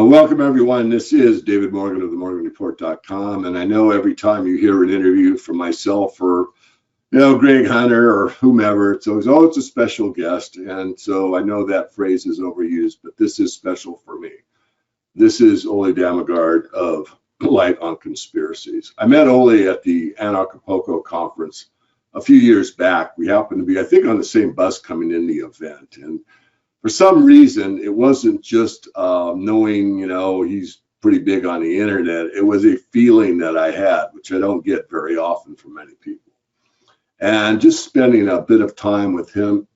Welcome, everyone. This is David Morgan of themorganreport.com. And I know every time you hear an interview from myself or, Greg Hunter or whomever, it's always, oh, it's a special guest. And so I know that phrase is overused, but this is special for me. This is Ole Damagard of Light on Conspiracies. I met Ole at the Acapulco conference a few years back. We happened to be, I think, on the same bus coming in the event. And for some reason, it wasn't just knowing, he's pretty big on the internet. It was a feeling that I had, which I don't get very often from many people. And just spending a bit of time with him,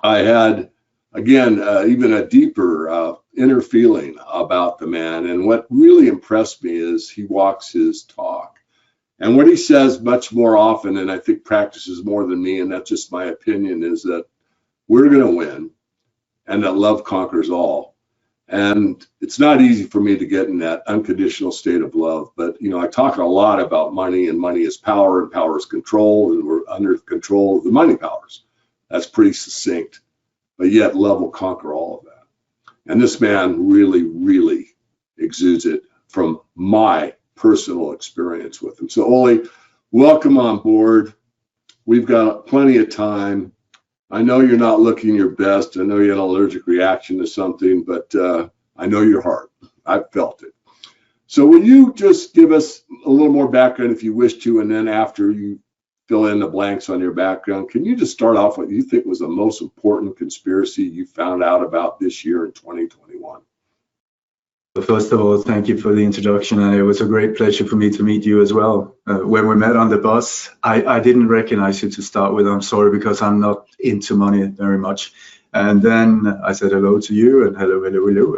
I had, again, even a deeper inner feeling about the man. And what really impressed me is he walks his talk. And what he says much more often, and I think practices more than me, and that's just my opinion, is that we're going to win and that love conquers all. And it's not easy for me to get in that unconditional state of love. But, I talk a lot about money, and money is power, and power is control, and we're under control of the money powers. That's pretty succinct. But yet love will conquer all of that. And this man really, really exudes it from my personal experience with him. So Ole, welcome on board. We've got plenty of time. I know you're not looking your best. I know you had an allergic reaction to something, but I know your heart. I've felt it. So will you just give us a little more background if you wish to, and then after you fill in the blanks on your background, can you just start off what you think was the most important conspiracy you found out about this year in 2021? First of all, thank you for the introduction, and it was a great pleasure for me to meet you as well. When we met on the bus, I didn't recognize you to start with. I'm sorry, because I'm not into money very much. And then I said hello to you, and hello.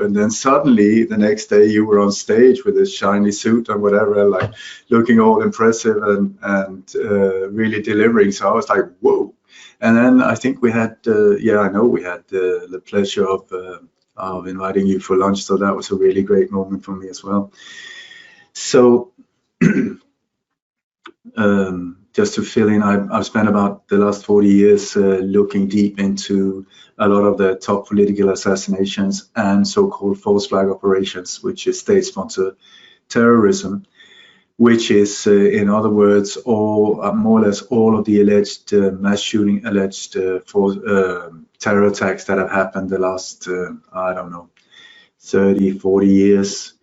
And then suddenly the next day you were on stage with this shiny suit and whatever, like looking all impressive and really delivering. So I was like, whoa. And then I think we had, I know we had the pleasure of inviting you for lunch, so that was a really great moment for me as well. So just to fill in, I've spent about the last 40 years looking deep into a lot of the top political assassinations and so-called false flag operations, which is state-sponsored terrorism, which is, in other words, more or less all of the alleged mass shooting, alleged terror attacks that have happened the last, 30, 40 years.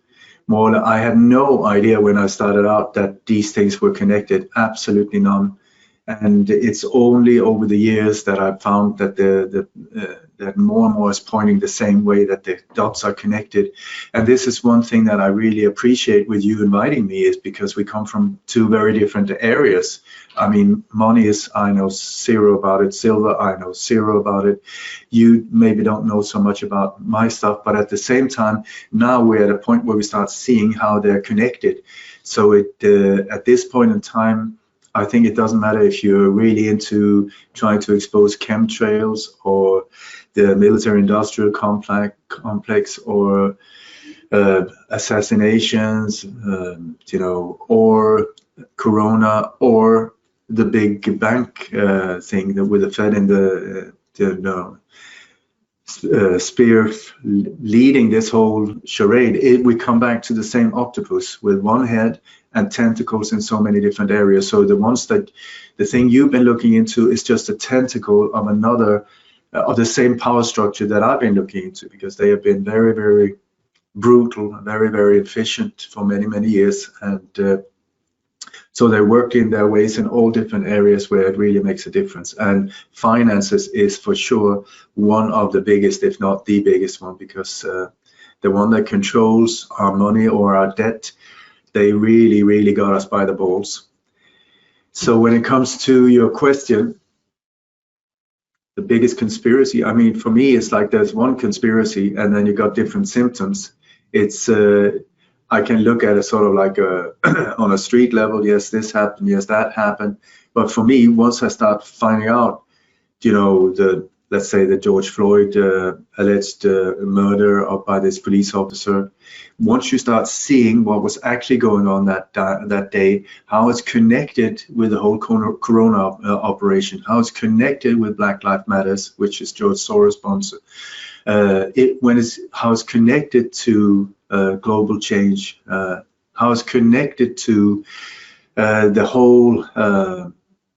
I had no idea when I started out that these things were connected, absolutely none. And it's only over the years that I've found that that more and more is pointing the same way, that the dots are connected. And this is one thing that I really appreciate with you inviting me, is because we come from two very different areas. I mean, money is, I know zero about it. Silver, I know zero about it. You maybe don't know so much about my stuff, but at the same time, now we're at a point where we start seeing how they're connected. So at this point in time, I think it doesn't matter if you're really into trying to expose chemtrails or the military-industrial complex or assassinations, or Corona, or the big bank thing that with the Fed in the spear leading this whole charade. We come back to the same octopus with one head and tentacles in so many different areas. So the thing you've been looking into is just a tentacle of another, of the same power structure that I've been looking into, because they have been very, very brutal, very, very efficient for many, many years. And so they're working their ways in all different areas where it really makes a difference. And finances is for sure one of the biggest, if not the biggest one, because the one that controls our money or our debt, they really, really got us by the balls. So when it comes to your question, the biggest conspiracy, I mean, for me, it's like there's one conspiracy and then you got different symptoms. It's, I can look at it sort of like on a street level, yes, this happened, yes, that happened. But for me, once I start finding out, let's say the George Floyd alleged murder by this police officer, once you start seeing what was actually going on that day, how it's connected with the whole Corona operation, how it's connected with Black Lives Matters, which is George Soros' sponsor, how it's connected to global change, how it's connected to the whole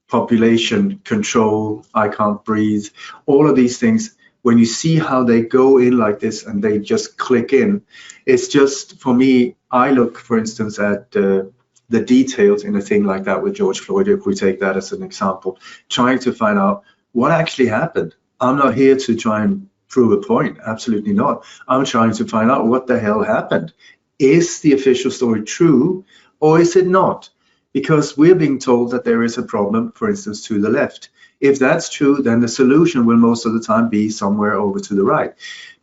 population control, I can't breathe, all of these things. When you see how they go in like this and they just click in, it's just, for me, I look, for instance, at the details in a thing like that with George Floyd, if we take that as an example, trying to find out what actually happened. I'm not here to try and prove a point, absolutely not. I'm trying to find out what the hell happened. Is the official story true or is it not? Because we're being told that there is a problem, for instance, to the left. If that's true, then the solution will most of the time be somewhere over to the right.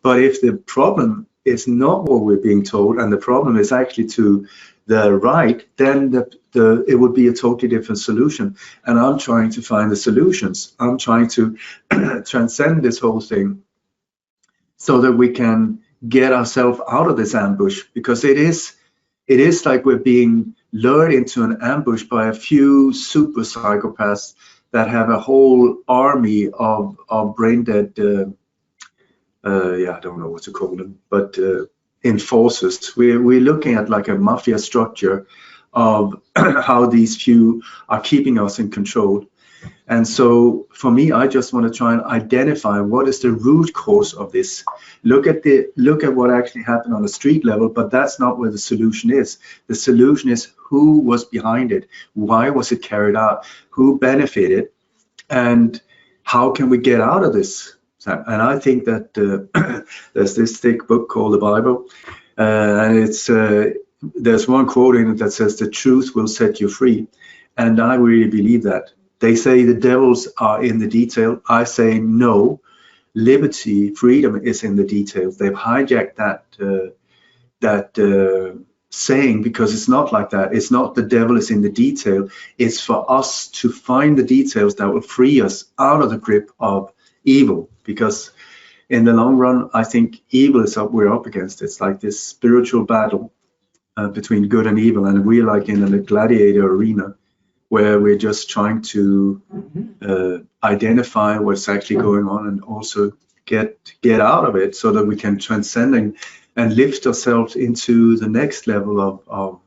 But if the problem is not what we're being told, and the problem is actually to the right, then it would be a totally different solution. And I'm trying to find the solutions. I'm trying to transcend this whole thing so that we can get ourselves out of this ambush, because it is like we're being lured into an ambush by a few super psychopaths that have a whole army of brain dead, I don't know what to call them, but enforcers. We're looking at like a mafia structure of how these few are keeping us in control. And so for me, I just want to try and identify what is the root cause of this. Look at what actually happened on the street level, but that's not where the solution is. The solution is who was behind it, why was it carried out, who benefited, and how can we get out of this? And I think that there's this thick book called the Bible, and it's there's one quote in it that says the truth will set you free, and I really believe that. They say the devils are in the detail. I say no. Liberty, freedom is in the details. They've hijacked that saying, because it's not like that. It's not the devil is in the detail. It's for us to find the details that will free us out of the grip of evil. Because in the long run, I think evil is we're up against. It's like this spiritual battle between good and evil, and we're like in a gladiator arena, where we're just trying to identify what's actually going on and also get out of it so that we can transcend and lift ourselves into the next level of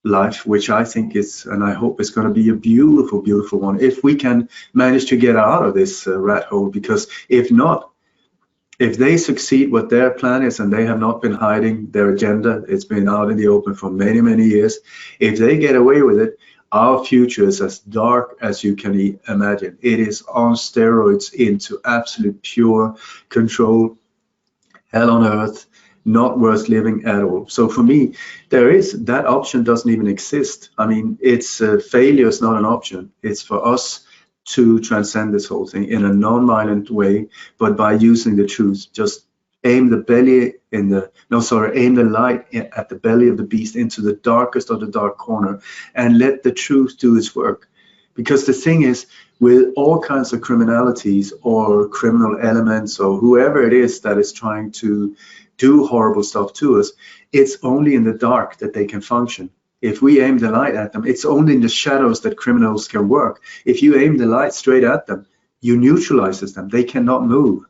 life, which I think is, and I hope is going to be a beautiful, beautiful one, if we can manage to get out of this rat hole. Because if not, if they succeed what their plan is, and they have not been hiding their agenda, it's been out in the open for many, many years, if they get away with it, our future is as dark as you can imagine. It is on steroids into absolute pure control, hell on earth, not worth living at all. So for me, that option doesn't even exist. I mean, failure is not an option. It's for us to transcend this whole thing in a non-violent way, but by using the truth. Just aim the light at the belly of the beast, into the darkest of the dark corner, and let the truth do its work. Because the thing is, with all kinds of criminalities or criminal elements or whoever it is that is trying to do horrible stuff to us, it's only in the dark that they can function. If we aim the light at them, it's only in the shadows that criminals can work. If you aim the light straight at them, you neutralizes them. They cannot move.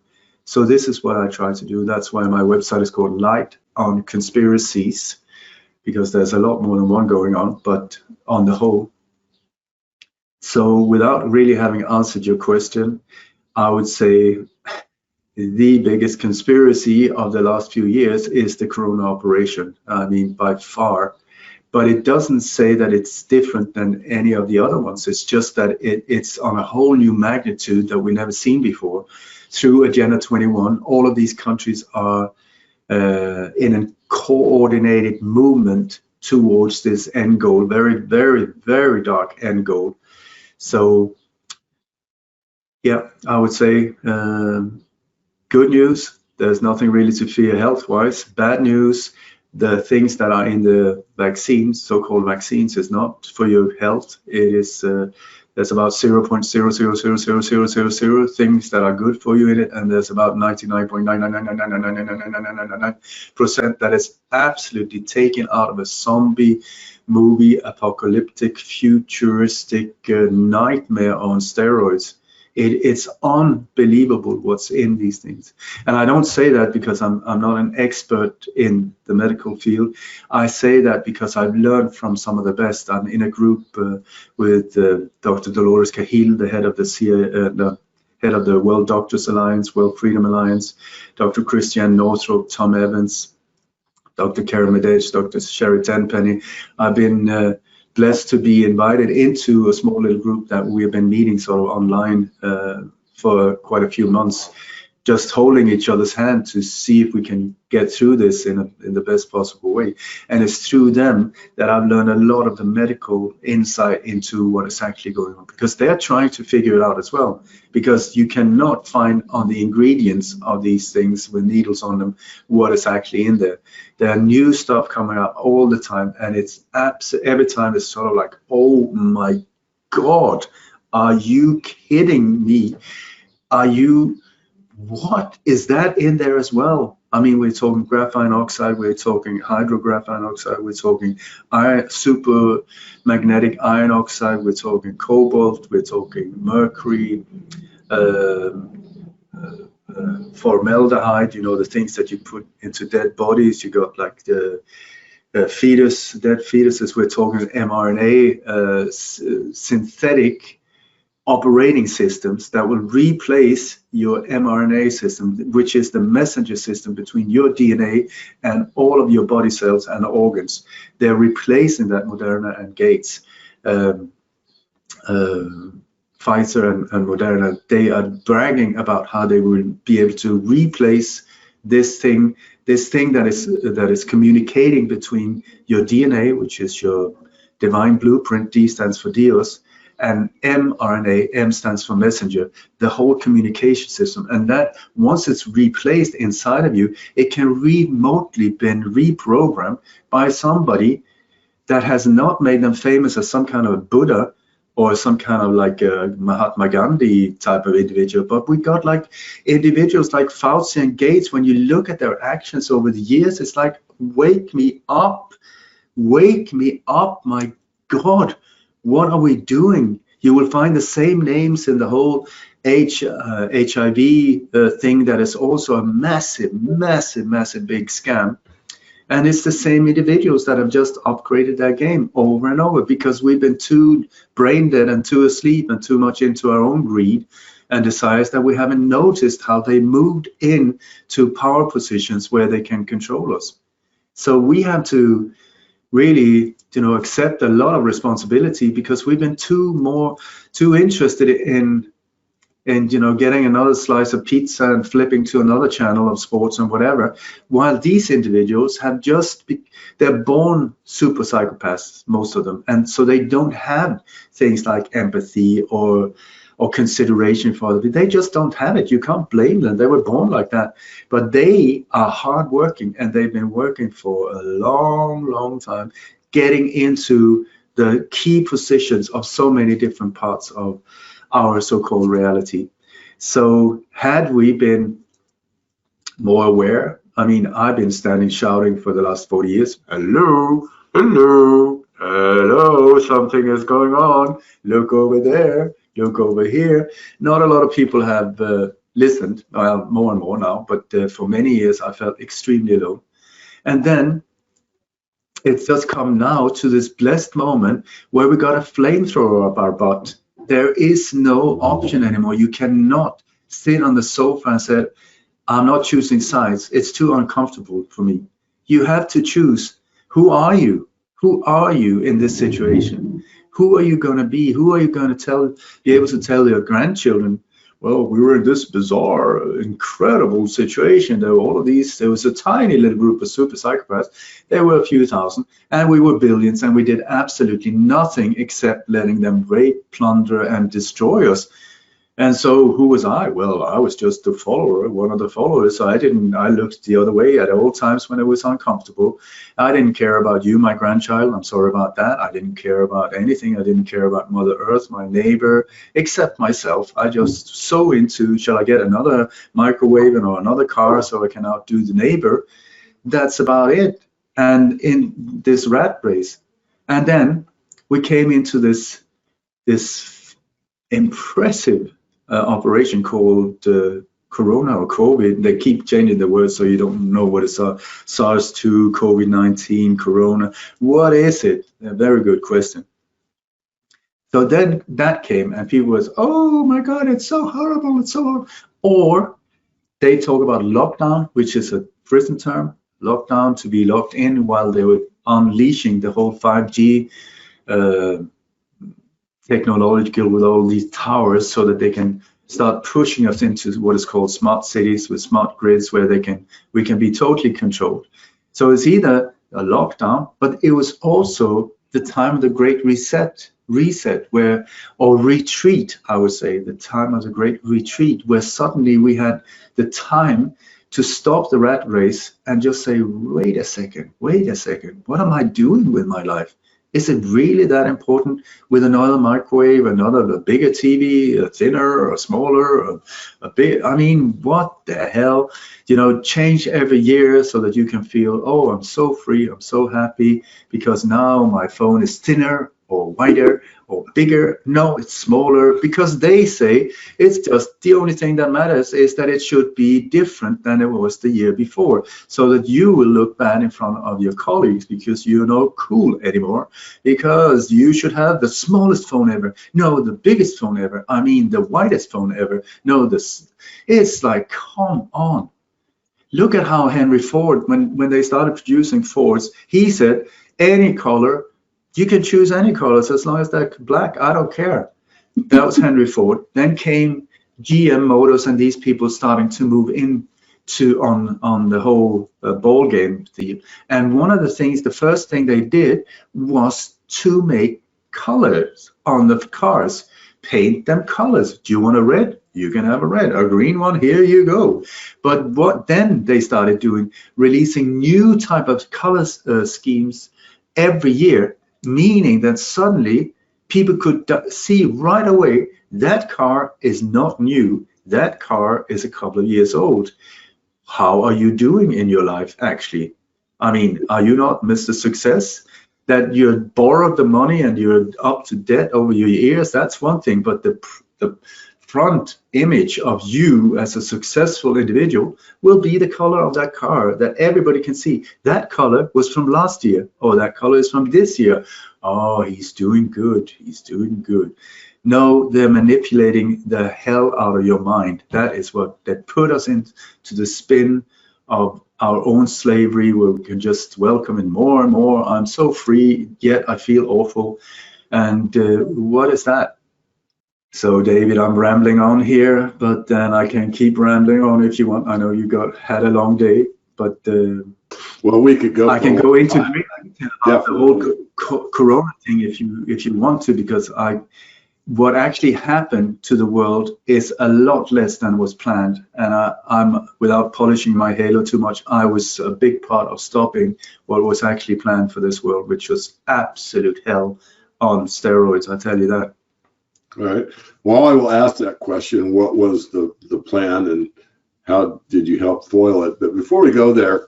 So this is what I try to do. That's why my website is called Light on Conspiracies, because there's a lot more than one going on, but on the whole. So without really having answered your question, I would say the biggest conspiracy of the last few years is the Corona operation. I mean, by far. But it doesn't say that it's different than any of the other ones. It's just that it's on a whole new magnitude that we've never seen before. Through Agenda 21, all of these countries are in a coordinated movement towards this end goal, very, very, very dark end goal. So, yeah, I would say good news, there's nothing really to fear health-wise. Bad news, the things that are in the vaccines, so-called vaccines, is not for your health. It is there's about 0.0000000 things that are good for you in it, and there's about 99.9999999% that is absolutely taken out of a zombie movie, apocalyptic, futuristic nightmare on steroids. It's unbelievable what's in these things. And I don't say that because I'm not an expert in the medical field. I say that because I've learned from some of the best. I'm in a group with Dr. Dolores Cahill, the head of the head of the World Doctors Alliance, World Freedom Alliance, Dr. Christian Northrop, Tom Evans, Dr. Karen Medage, Dr. Sherry Tenpenny. I've been blessed to be invited into a small little group that we have been meeting sort of online for quite a few months, just holding each other's hand to see if we can get through this in the best possible way. And it's through them that I've learned a lot of the medical insight into what is actually going on, because they're trying to figure it out as well, because you cannot find on the ingredients of these things with needles on them what is actually in there. There are new stuff coming out all the time, and it's every time it's sort of like, oh my God, are you kidding me? What is that in there as well? I mean, we're talking graphene oxide, we're talking hydrographene oxide, we're talking super magnetic iron oxide, we're talking cobalt, we're talking mercury, formaldehyde, you know, the things that you put into dead bodies. You got like the dead fetuses. We're talking mRNA, synthetic operating systems that will replace your mRNA system, which is the messenger system between your DNA and all of your body cells and organs. They're replacing that. Moderna and Gates, Pfizer and Moderna, they are bragging about how they will be able to replace this thing that is communicating between your DNA, which is your divine blueprint. D stands for Dios, and mRNA, M stands for messenger, the whole communication system. And that once it's replaced inside of you, it can remotely been reprogrammed by somebody that has not made them famous as some kind of a Buddha or some kind of like a Mahatma Gandhi type of individual. But we got like individuals like Fauci and Gates. When you look at their actions over the years, it's like, wake me up, my God. What are we doing? You will find the same names in the whole HIV thing that is also a massive big scam. And it's the same individuals that have just upgraded their game over and over, because we've been too brain dead and too asleep and too much into our own greed and desires that we haven't noticed how they moved in to power positions where they can control us. So we have to really, you know, accept a lot of responsibility, because we've been too interested in you know, getting another slice of pizza and flipping to another channel of sports and whatever, while these individuals have they're born super psychopaths, most of them, and so they don't have things like empathy or consideration for other people. They just don't have it. You can't blame them. They were born like that. But they are hardworking, and they've been working for a long time, getting into the key positions of so many different parts of our so-called reality. So had we been more aware, I mean, I've been standing shouting for the last 40 years, hello, something is going on, look over there, look over here. Not a lot of people have listened, well, more and more now, but for many years I felt extremely alone. And then it's just come now to this blessed moment where we got a flamethrower up our butt. There is no option anymore. You cannot sit on the sofa and say, I'm not choosing sides. It's too uncomfortable for me. You have to choose. Who are you? Who are you in this situation? Who are you going to be? Who are you going to be able to tell your grandchildren, well, we were in this bizarre, incredible situation. There were all of these. There was a tiny little group of super psychopaths. There were a few thousand, and we were billions, and we did absolutely nothing except letting them rape, plunder, and destroy us. And so who was I? Well, I was just a follower, one of the followers. So I looked the other way at all times when it was uncomfortable. I didn't care about you, my grandchild. I'm sorry about that. I didn't care about anything. I didn't care about Mother Earth, my neighbor, except myself. I just so into, shall I get another microwave or another car so I can outdo the neighbor? That's about it. And in this rat race. And then we came into this impressive, operation called Corona or COVID. They keep changing the words so you don't know what it's SARS-2, COVID-19, Corona. What is it? A very good question. So then that came and people was, oh my God, it's so horrible, it's so horrible. Or they talk about lockdown, which is a prison term, lockdown, to be locked in while they were unleashing the whole 5G technological with all these towers so that they can start pushing us into what is called smart cities with smart grids where we can be totally controlled. So it's either a lockdown, but it was also the time of the Great Reset where, or retreat, I would say, the time of the Great Retreat, where suddenly we had the time to stop the rat race and just say, wait a second, what am I doing with my life? Is it really that important with another microwave, a bigger TV, a thinner or a smaller, or a big, I mean, what the hell? You know, change every year so that you can feel, oh, I'm so free, I'm so happy because now my phone is thinner or wider or bigger. No, it's smaller because they say it's just the only thing that matters is that it should be different than it was the year before so that you will look bad in front of your colleagues because you're not cool anymore, because you should have the smallest phone ever. No, the biggest phone ever. I mean, the widest phone ever. No, it's like, come on. Look at how Henry Ford, when they started producing Fords, he said, any color, you can choose any colors as long as they're black. I don't care. That was Henry Ford. Then came GM Motors and these people starting to move into on the whole ball game deal. And one of the things, the first thing they did was to make colors on the cars, paint them colors. Do you want a red? You can have a red. A green one, here you go. But what then they started doing, releasing new type of color schemes every year, meaning that suddenly people could see right away that car is not new, that car is a couple of years old. How are you doing in your life actually? I mean, are you not Mr. Success? That you borrowed the money and you're up to debt over your ears, that's one thing, but the front image of you as a successful individual will be the color of that car that everybody can see. That color was from last year, or that color is from this year. Oh, he's doing good, he's doing good. No, they're manipulating the hell out of your mind. That is what that put us into the spin of our own slavery, where we can just welcome in more and more. I'm so free, yet I feel awful. And what is that? So, David, I'm rambling on here, but then I can keep rambling on if you want. I know you had a long day, but well, we could go. I can go into great detail about the whole Corona thing if you want to, because what actually happened to the world is a lot less than was planned. And I'm, without polishing my halo too much, I was a big part of stopping what was actually planned for this world, which was absolute hell on steroids. I tell you that. All right. Well, I will ask that question. What was the plan and how did you help foil it? But before we go there,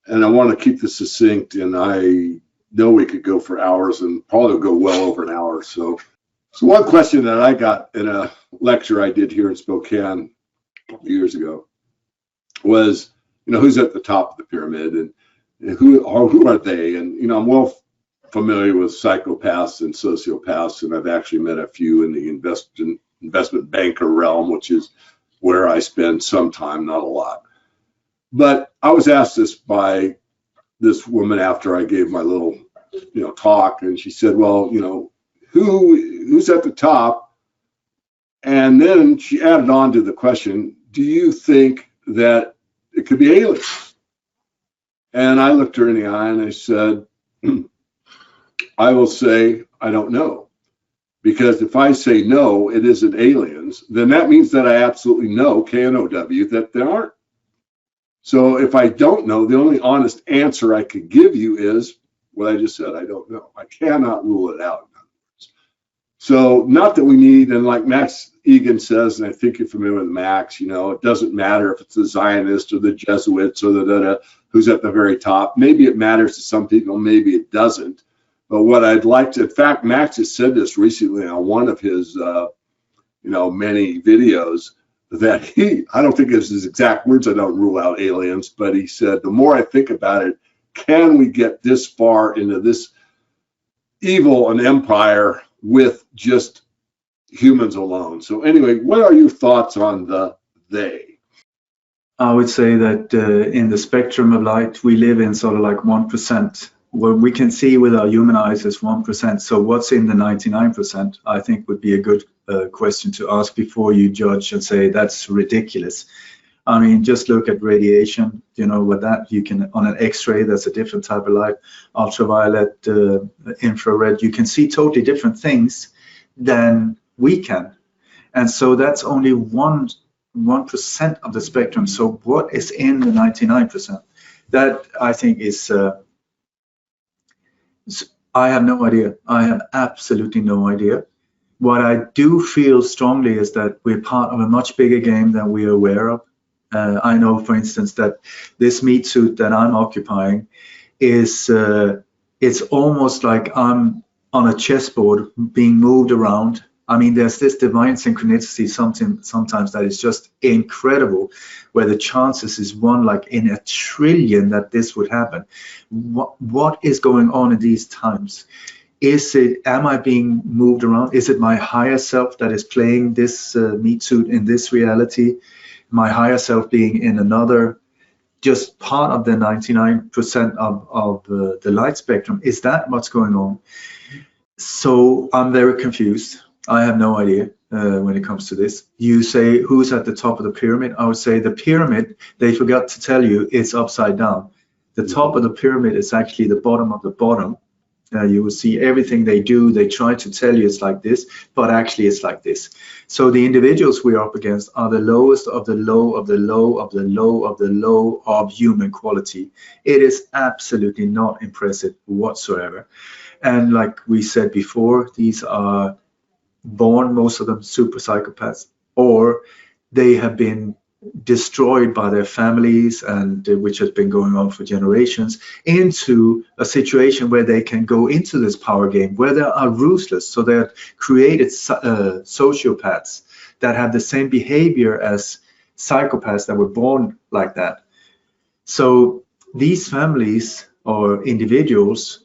and I want to keep this succinct, and I know we could go for hours and probably go well over an hour. So one question that I got in a lecture I did here in Spokane a couple years ago was, who's at the top of the pyramid and who are they? And, I'm well familiar with psychopaths and sociopaths, and I've actually met a few in the investment banker realm, which is where I spend some time, not a lot. But I was asked this by this woman after I gave my little, talk, and she said, well, who's at the top? And then she added on to the question, do you think that it could be aliens? And I looked her in the eye and I said, I will say, I don't know. Because if I say no, it isn't aliens, then that means that I absolutely know, K-N-O-W, that there aren't. So if I don't know, the only honest answer I could give you is what I just said, I don't know. I cannot rule it out. So not that we need, and like Max Egan says, and I think you're familiar with Max, it doesn't matter if it's the Zionists or the Jesuits or the who's at the very top. Maybe it matters to some people, maybe it doesn't. But what I'd like to, in fact, Max has said this recently on one of his many videos, that I don't think it's his exact words, I don't rule out aliens, but he said, the more I think about it, can we get this far into this evil and empire with just humans alone? So anyway, what are your thoughts on the they? I would say that in the spectrum of light, we live in sort of like 1%. What we can see with our human eyes is 1%. So what's in the 99%, I think would be a good question to ask before you judge and say that's ridiculous. I mean, just look at radiation, with that you can, on an X-ray, that's a different type of light, ultraviolet, infrared, you can see totally different things than we can. And so that's only 1% of the spectrum. So what is in the 99%? That I think is, I have no idea. I have absolutely no idea. What I do feel strongly is that we're part of a much bigger game than we are aware of. I know, for instance, that this meat suit that I'm occupying is, it's almost like I'm on a chessboard being moved around. I mean, there's this divine synchronicity sometimes that is just incredible, where the chances is 1 like in a trillion that this would happen. What is going on in these times? Am I being moved around? Is it my higher self that is playing this meat suit in this reality? My higher self being in another, just part of the 99% of the light spectrum? Is that what's going on? So I'm very confused. I have no idea when it comes to this. You say, who's at the top of the pyramid? I would say the pyramid, they forgot to tell you, it's upside down. The top of the pyramid is actually the bottom of the bottom. You will see everything they do, they try to tell you it's like this, but actually it's like this. So the individuals we are up against are the lowest of the low of the low of the low of the low of human quality. It is absolutely not impressive whatsoever. And like we said before, these are born, most of them, super psychopaths, or they have been destroyed by their families, and which has been going on for generations, into a situation where they can go into this power game, where they are ruthless. So they're created sociopaths that have the same behavior as psychopaths that were born like that. So these families or individuals,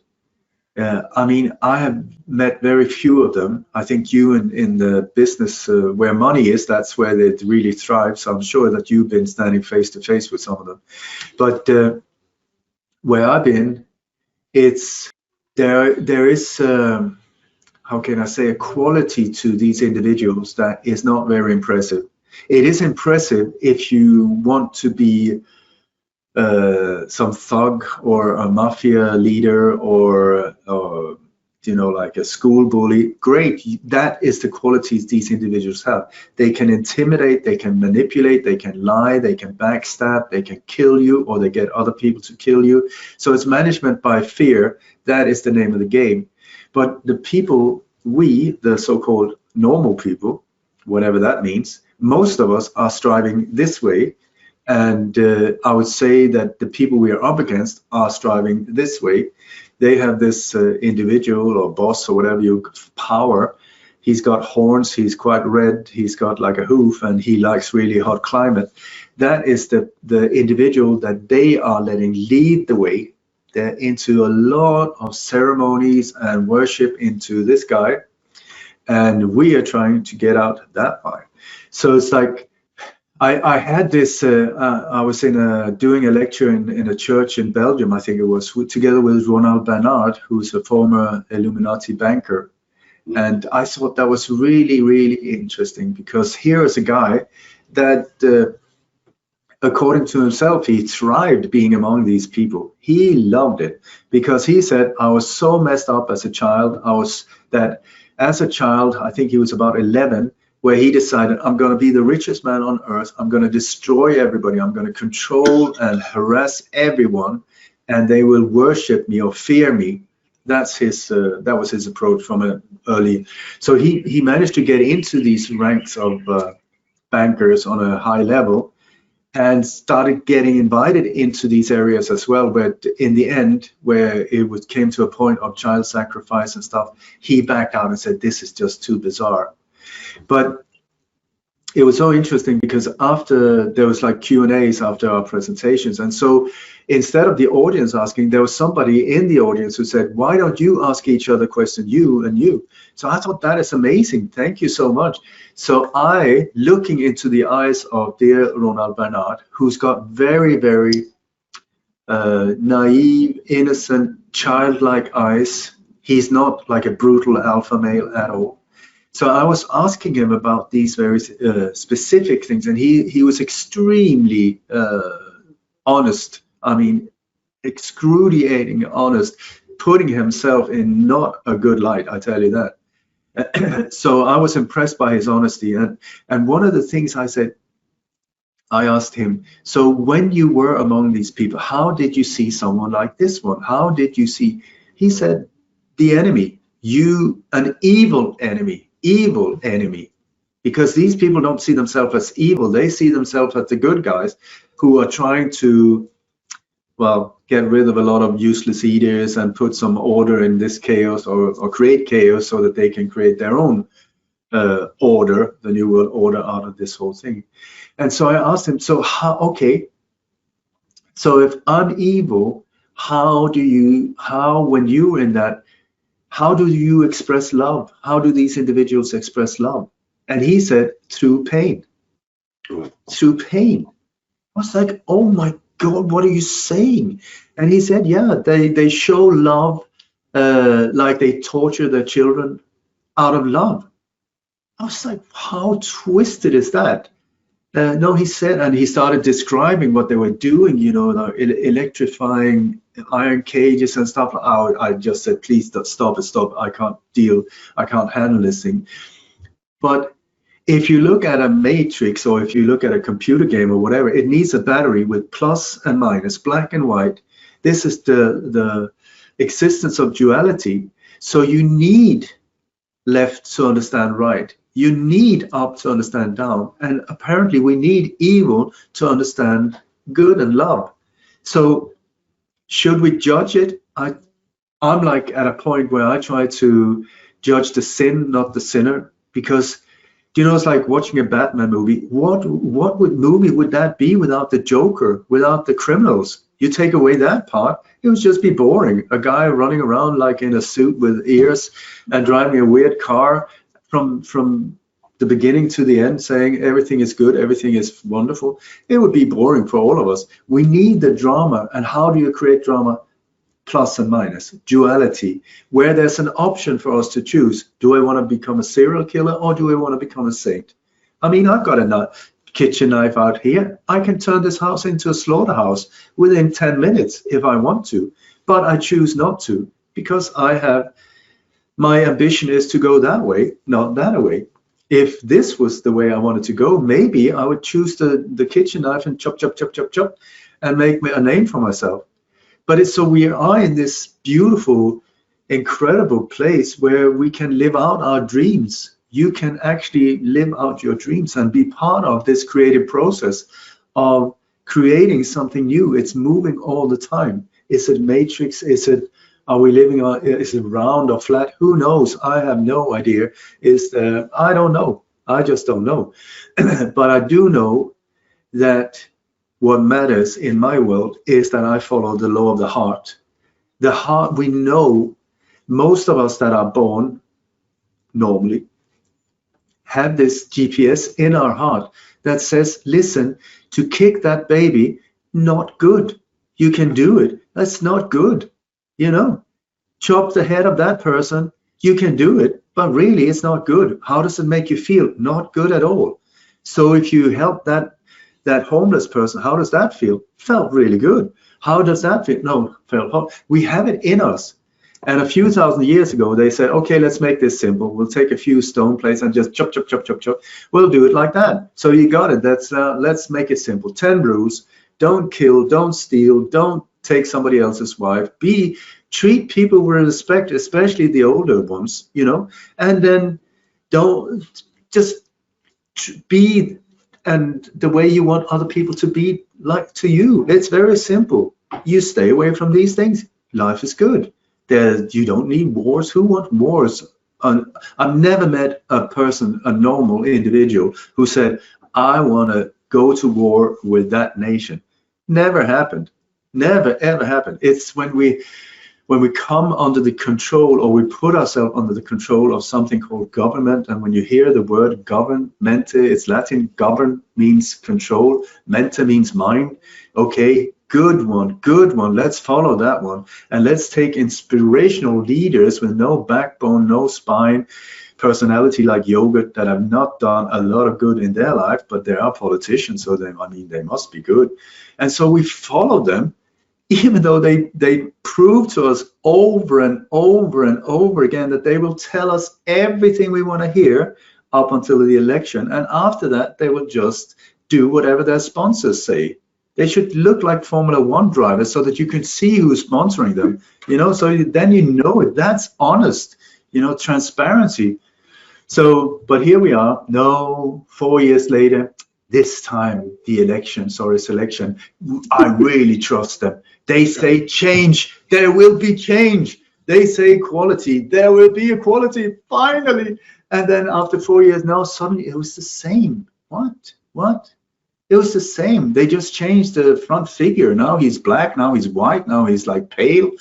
I mean, I have met very few of them. I think you in the business where money is, that's where it really thrives. So I'm sure that you've been standing face to face with some of them. But where I've been, there is, how can I say, a quality to these individuals that is not very impressive. It is impressive if you want to be some thug or a mafia leader or like a school bully. Great, that is the qualities these individuals have. They can intimidate, they can manipulate, they can lie, they can backstab, they can kill you, or they get other people to kill you. So it's management by fear. That is the name of the game. But the people, the so-called normal people, whatever that means, most of us are striving this way. And I would say that the people we are up against are striving this way. They have this individual or boss or whatever power. He's got horns, he's quite red, he's got like a hoof, and he likes really hot climate. That is the individual that they are letting lead the way. They're into a lot of ceremonies and worship into this guy. And we are trying to get out that part. So it's like, I had this, I was doing a lecture in a church in Belgium, I think it was, together with Ronald Bernard, who's a former Illuminati banker. And I thought that was really, really interesting, because here is a guy that, according to himself, he thrived being among these people. He loved it, because he said, I was so messed up as a child. As a child, I think he was about 11, where he decided, I'm going to be the richest man on earth. I'm going to destroy everybody. I'm going to control and harass everyone, and they will worship me or fear me. That's that was his approach from an early. So he managed to get into these ranks of bankers on a high level, and started getting invited into these areas as well, where in the end, where it came to a point of child sacrifice and stuff, he backed out and said, this is just too bizarre. But it was so interesting because after there was like Q&As after our presentations, and so instead of the audience asking, there was somebody in the audience who said, why don't you ask each other questions, you and you? So I thought, that is amazing, thank you so much. So I, looking into the eyes of dear Ronald Bernard, who's got very, very naive, innocent, childlike eyes, he's not like a brutal alpha male at all. So I was asking him about these very specific things, and he was extremely honest. I mean, excruciating honest, putting himself in not a good light, I tell you that. So I was impressed by his honesty, and one of the things I asked him, so when you were among these people, how did you see someone like this one? How did you see? He said, the enemy, an evil enemy, because these people don't see themselves as evil, they see themselves as the good guys who are trying to, well, get rid of a lot of useless eaters and put some order in this chaos, or create chaos so that they can create their own order, the new world order, out of this whole thing. And so I asked him, so how, okay, so if I'm evil, how when you're in that, how do you express love? How do these individuals express love? And he said, through pain. Through pain. I was like, oh my God, what are you saying? And he said, yeah, they show love like they torture their children out of love. I was like, how twisted is that? No, he said, and he started describing what they were doing, you know, electrifying iron cages and stuff. I just said, please stop it. I can't handle this thing. But if you look at a matrix, or if you look at a computer game or whatever, it needs a battery with plus and minus, black and white. This is the existence of duality. So you need left to understand right. You need up to understand down, and apparently we need evil to understand good and love. So should we judge it? I'm like at a point where I try to judge the sin, not the sinner, because you know, it's like watching a Batman movie. What movie would that be without the Joker, without the criminals? You take away that part, it would just be boring. A guy running around like in a suit with ears and driving a weird car from the beginning to the end, saying everything is good, everything is wonderful. It would be boring for all of us. We need the drama. And how do you create drama? Plus and minus, duality, where there's an option for us to choose. Do I want to become a serial killer, or do I want to become a saint? I mean, I've got a kitchen knife out here. I can turn this house into a slaughterhouse within 10 minutes if I want to, but I choose not to, because my ambition is to go that way, not that way. If this was the way I wanted to go, maybe I would choose the kitchen knife and chop, and make a name for myself. But it's so we are in this beautiful, incredible place where we can live out our dreams. You can actually live out your dreams and be part of this creative process of creating something new. It's moving all the time. Is it matrix? Are we living on, is it round or flat? Who knows? I have no idea. I don't know. I just don't know. But I do know that what matters in my world is that I follow the law of the heart. The heart, we know, most of us that are born normally have this GPS in our heart that says, listen, to kick that baby, not good. You can do it. That's not good. You know, chop the head of that person, you can do it, but really it's not good. How does it make you feel? Not good at all. So if you help that homeless person, how does that feel? Felt really good. How does that feel? No, felt. We have it in us. And a few thousand years ago, they said, okay, let's make this simple. We'll take a few stone plates and just chop. We'll do it like that. So you got it. Let's make it simple. 10 rules. Don't kill, don't steal, don't take somebody else's wife. Treat people with respect, especially the older ones, you know, and then don't just be and the way you want other people to be like to you. It's very simple. You stay away from these things. Life is good. You don't need wars. Who wants wars? I've never met a person, a normal individual, who said, I want to go to war with that nation. Never happened. Never, ever happened. It's when we come under the control, or we put ourselves under the control of something called government. And when you hear the word governmente, it's Latin. Govern means control. Mente means mind. Okay, good one. Let's follow that one. And let's take inspirational leaders with no backbone, no spine, personality like yogurt, that have not done a lot of good in their life, but they are politicians, so they must be good. And so we follow them, even though they prove to us over and over and over again that they will tell us everything we want to hear up until the election. And after that, they will just do whatever their sponsors say. They should look like Formula One drivers so that you can see who's sponsoring them, so then you know it. That's honest, transparency. So, but here we are, 4 years later, this time selection, I really trust them. They say change, there will be change. They say equality, there will be equality, finally. And then after 4 years, now suddenly it was the same. What? It was the same. They just changed the front figure. Now he's black, now he's white, now he's like pale,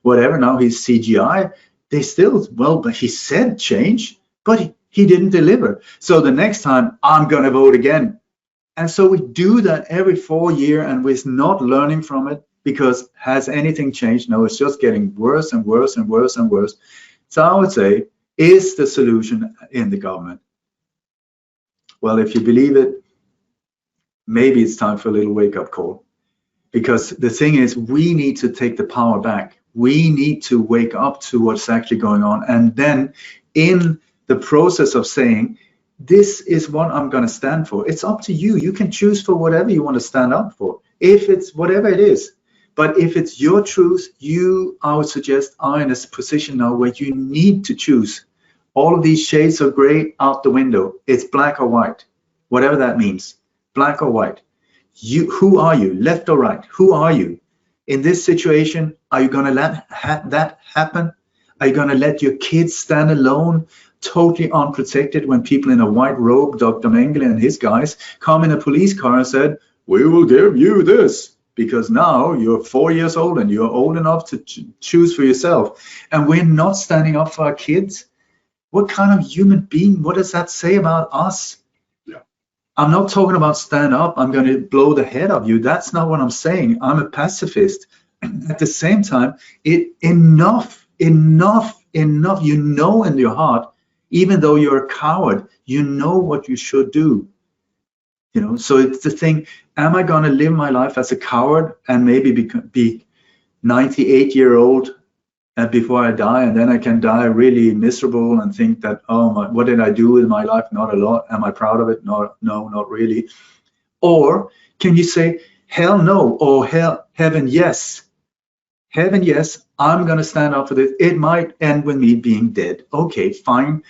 whatever, now he's CGI. They still, but he said change, but he didn't deliver. So the next time, I'm going to vote again. And so we do that every 4 years, and we're not learning from it, because has anything changed? No, it's just getting worse and worse and worse and worse. So I would say, is the solution in the government? Well, if you believe it, maybe it's time for a little wake-up call. Because the thing is, we need to take the power back. We need to wake up to what's actually going on. And then in the process of saying, this is what I'm going to stand for, it's up to you. You can choose for whatever you want to stand up for, if it's whatever it is. But if it's your truth, I would suggest, are in a position now where you need to choose. All of these shades of gray out the window. It's black or white, whatever that means, black or white. Who are you, left or right? Who are you? In this situation, are you going to let that happen? Are you going to let your kids stand alone, totally unprotected, when people in a white robe, Dr. Mengele and his guys, come in a police car and said, we will give you this, because now you're 4 years old and you're old enough to choose for yourself, and we're not standing up for our kids? What kind of human being, what does that say about us? Yeah. I'm not talking about stand up, I'm going to blow the head of you. That's not what I'm saying. I'm a pacifist. At the same time, enough, you know, in your heart, even though you're a coward, you know what you should do. So it's the thing, am I going to live my life as a coward and maybe be 98-year-old before I die, and then I can die really miserable and think that, what did I do with my life? Not a lot. Am I proud of it? No, not really. Or can you say, hell no, or heaven yes? Heaven yes, I'm going to stand up for this. It might end with me being dead. Okay, fine.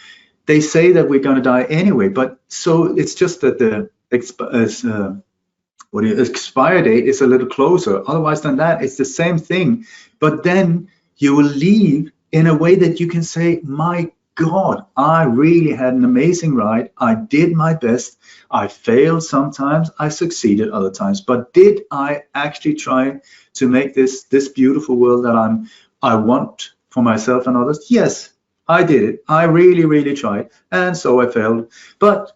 They say that we're going to die anyway, but so it's just that the expiry date is a little closer. Otherwise than that, it's the same thing. But then you will leave in a way that you can say, my God, I really had an amazing ride. I did my best. I failed sometimes. I succeeded other times. But did I actually try to make this beautiful world that I want for myself and others? Yes, I did it. I really, really tried. And so I failed. But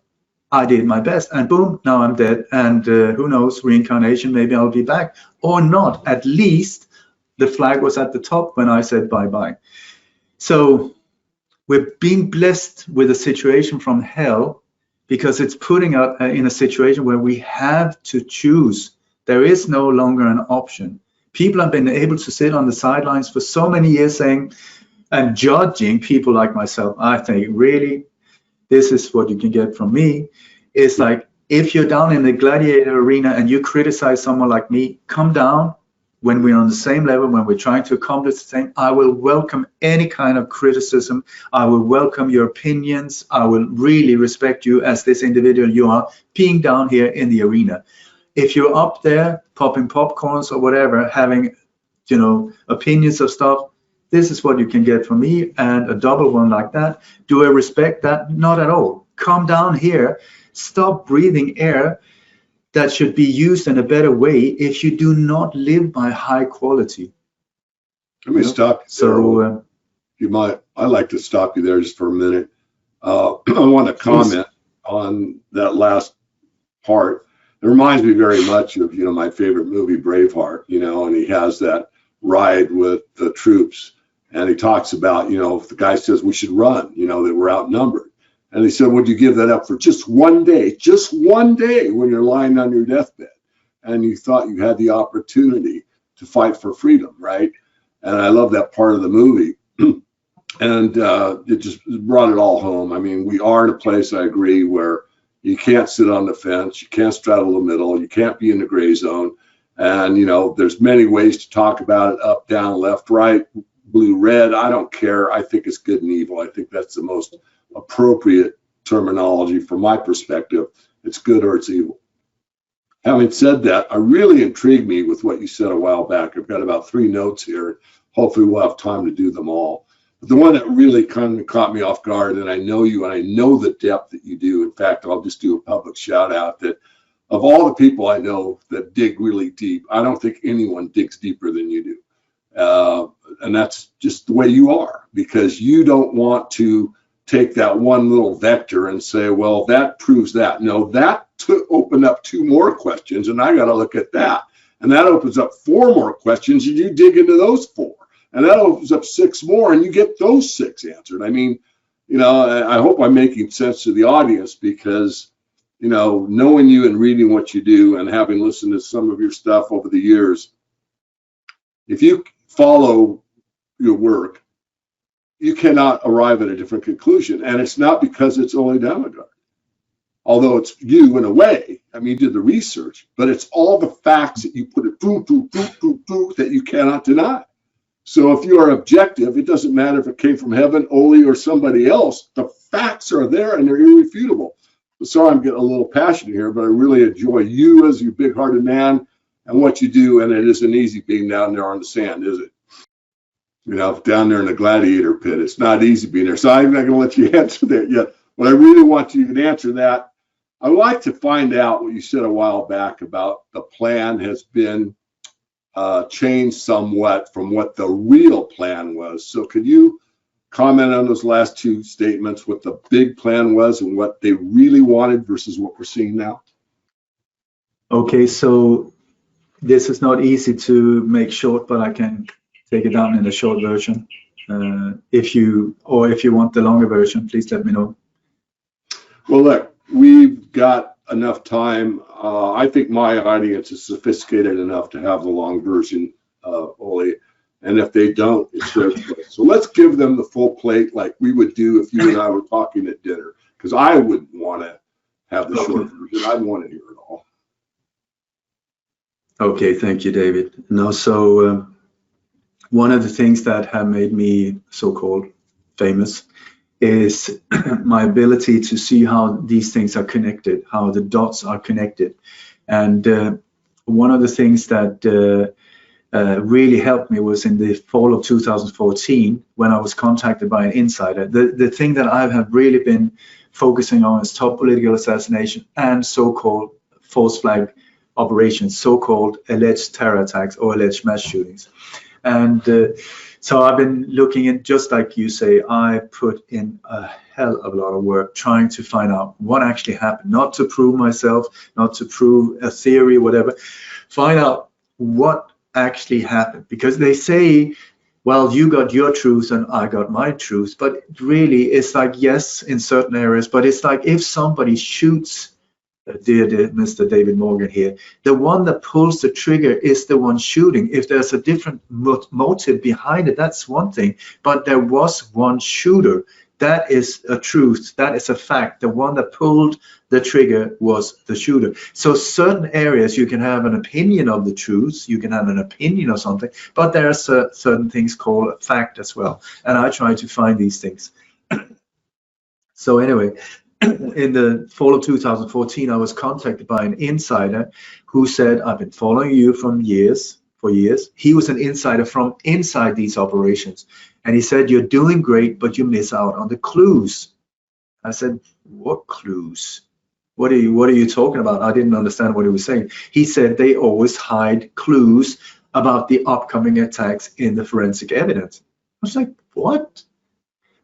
I did my best. And boom, now I'm dead. And who knows, reincarnation, maybe I'll be back or not. At least the flag was at the top when I said bye-bye. So we're being blessed with a situation from hell, because it's putting us in a situation where we have to choose. There is no longer an option. People have been able to sit on the sidelines for so many years saying and judging people like myself. I think, really, this is what you can get from me. It's like, if you're down in the gladiator arena and you criticize someone like me, come down. When we're on the same level, when we're trying to accomplish the same, I will welcome any kind of criticism. I will welcome your opinions. I will really respect you as this individual you are, being down here in the arena. If you're up there popping popcorns or whatever, having, opinions of stuff, this is what you can get from me, and a double one like that. Do I respect that? Not at all. Come down here, stop breathing air that should be used in a better way if you do not live by high quality. Let me stop you so there. You might, I'd like to stop you there just for a minute. I want to comment on that last part. It reminds me very much of, my favorite movie, Braveheart, and he has that ride with the troops, and he talks about, if the guy says we should run, that we're outnumbered. And he said, would you give that up for just one day when you're lying on your deathbed and you thought you had the opportunity to fight for freedom, right? And I love that part of the movie. And it just brought it all home. I mean, we are in a place, I agree, where you can't sit on the fence, you can't straddle the middle, you can't be in the gray zone. And, there's many ways to talk about it: up, down, left, right, blue, red. I don't care. I think it's good and evil. I think that's the most appropriate terminology from my perspective. It's good or it's evil. Having said that, I really intrigued me with what you said a while back. I've got about 3 notes here. Hopefully we'll have time to do them all. But the one that really kind of caught me off guard, and I know you, and I know the depth that you do. In fact, I'll just do a public shout out that of all the people I know that dig really deep, I don't think anyone digs deeper than you do. And that's just the way you are, because you don't want to take that one little vector and say, well, that proves that. No, that opened up 2 more questions, and I got to look at that. And that opens up 4 more questions, and you dig into those 4. And that opens up 6 more, and you get those 6 answered. I mean, I hope I'm making sense to the audience, because, knowing you and reading what you do and having listened to some of your stuff over the years, if you follow your work, you cannot arrive at a different conclusion. And it's not because it's only Damagard. Although it's you in a way, I mean, you did the research, but it's all the facts that you put it that you cannot deny. So if you are objective, it doesn't matter if it came from heaven, Oli, or somebody else. The facts are there and they're irrefutable. Sorry, I'm getting a little passionate here, but I really enjoy you as your big-hearted man and what you do. And it isn't easy being down there on the sand, is it? Down there in the gladiator pit, it's not easy being there. So I'm not going to let you answer that yet. But I really want you to answer that. I would like to find out what you said a while back about the plan has been changed somewhat from what the real plan was. So could you comment on those last 2 statements, what the big plan was and what they really wanted versus what we're seeing now? Okay, so this is not easy to make short, but I can take it down in a short version. If you want the longer version, please let me know. Well, look, we've got enough time. I think my audience is sophisticated enough to have the long version, Oli. And if they don't, it's their choice. So let's give them the full plate like we would do if you and I were talking at dinner. Because I wouldn't want to have the short version. I'd want to hear it all. Okay, thank you, David. No, so one of the things that have made me so-called famous is my ability to see how these things are connected, how the dots are connected. And one of the things that really helped me was in the fall of 2014 when I was contacted by an insider. The thing that I have really been focusing on is top political assassination and so-called false flag operations, so-called alleged terror attacks or alleged mass shootings. And so I've been looking in, just like you say, I put in a hell of a lot of work trying to find out what actually happened, not to prove myself, not to prove a theory, whatever, find out what actually happened. Because they say, well, you got your truth and I got my truth, but really it's like, yes, in certain areas, but it's like if somebody shoots, dear Mr. David Morgan here, the one that pulls the trigger is the one shooting. If there's a different motive behind it, that's one thing, but there was one shooter. That is a truth, that is a fact. The one that pulled the trigger was the shooter. So certain areas you can have an opinion of the truth, you can have an opinion of something, but there are certain things called a fact as well. And I try to find these things. So anyway, in the fall of 2014, I was contacted by an insider who said, I've been following you for for years. He was an insider from inside these operations. And he said, you're doing great, but you miss out on the clues. I said, what clues? What are you talking about? I didn't understand what he was saying. He said they always hide clues about the upcoming attacks in the forensic evidence. I was like, what?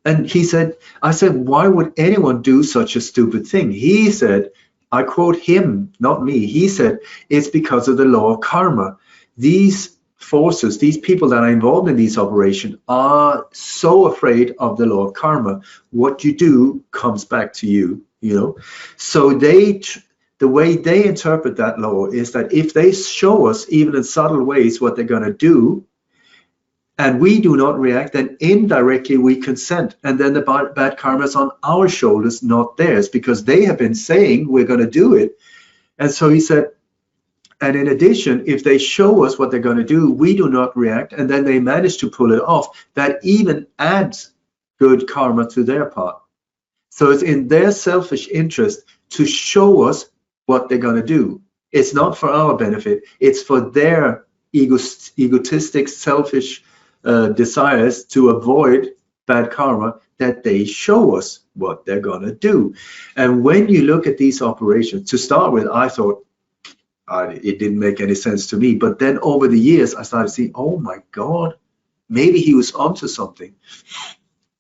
And he said, I said, why would anyone do such a stupid thing? He said, I quote him, not me. He said, it's because of the law of karma. These forces, these people that are involved in these operations are so afraid of the law of karma. What you do comes back to you, you know. So the way they interpret that law is that if they show us, even in subtle ways, what they're going to do, and we do not react, then indirectly we consent. And then the bad karma is on our shoulders, not theirs, because they have been saying we're going to do it. And so he said, and in addition, if they show us what they're going to do, we do not react, and then they manage to pull it off, that even adds good karma to their part. So it's in their selfish interest to show us what they're going to do. It's not for our benefit. It's for their egotistic, selfish desires to avoid bad karma, that they show us what they're going to do. And when you look at these operations, to start with, I thought, it didn't make any sense to me. But then over the years, I started seeing, oh my God, maybe he was onto something.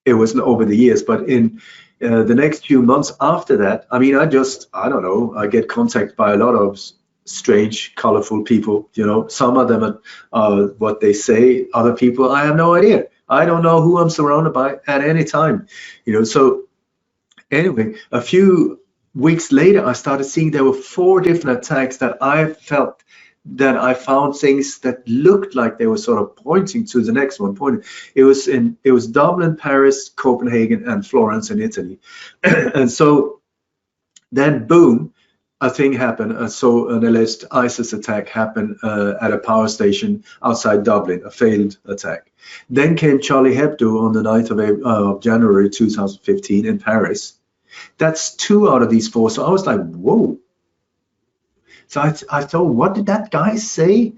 It wasn't over the years, but in the next few months after that, I mean, I don't know, I get contacted by a lot of strange, colorful people, you know. Some of them are what they say, other people, I have no idea. I don't know who I'm surrounded by at any time, you know. So anyway, a few weeks later, I started seeing there were 4 different attacks that I felt that I found things that looked like they were sort of pointing to the next one. It was Dublin, Paris, Copenhagen, and Florence in Italy. And so then boom, a thing happened. So an alleged ISIS attack happened at a power station outside Dublin, a failed attack. Then came Charlie Hebdo on the 9th of January 2015 in Paris. That's 2 out of these 4. So I was like, whoa. So I thought, what did that guy say?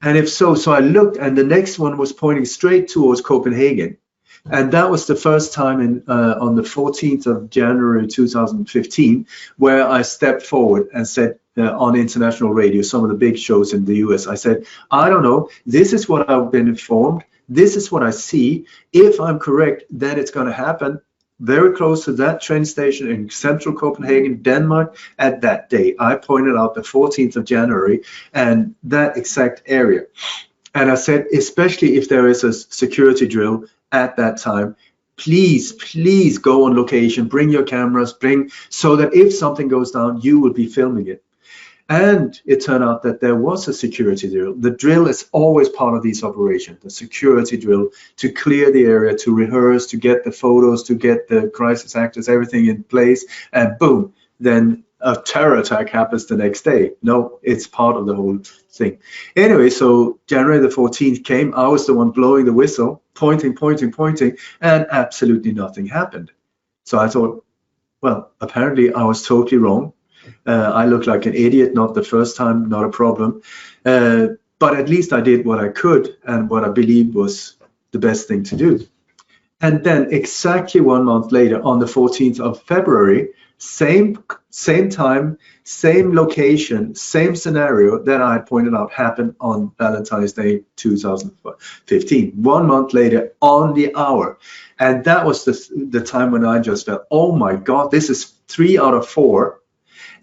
And if so I looked, and the next one was pointing straight towards Copenhagen. And that was the first time on the 14th of January 2015, where I stepped forward and said on international radio, some of the big shows in the US, I said, I don't know, this is what I've been informed. This is what I see. If I'm correct, then it's going to happen very close to that train station in central Copenhagen, Denmark, at that day. I pointed out the 14th of January and that exact area. And I said, especially if there is a security drill at that time, please go on location, bring your cameras, so that if something goes down, you will be filming it. And it turned out that there was a security drill. The drill is always part of these operations, the security drill, to clear the area, to rehearse, to get the photos, to get the crisis actors, everything in place, and boom, then a terror attack happens the next day. No, it's part of the whole thing. Anyway, so January the 14th came, I was the one blowing the whistle, pointing, and absolutely nothing happened. So I thought, well, apparently I was totally wrong. I looked like an idiot, not the first time, not a problem. But at least I did what I could and what I believed was the best thing to do. And then exactly 1 month later, on the 14th of February, same time, same location, same scenario that I had pointed out happened on Valentine's Day 2015. 1 month later, on the hour. And that was the time when I just felt, oh my God, this is 3 out of 4.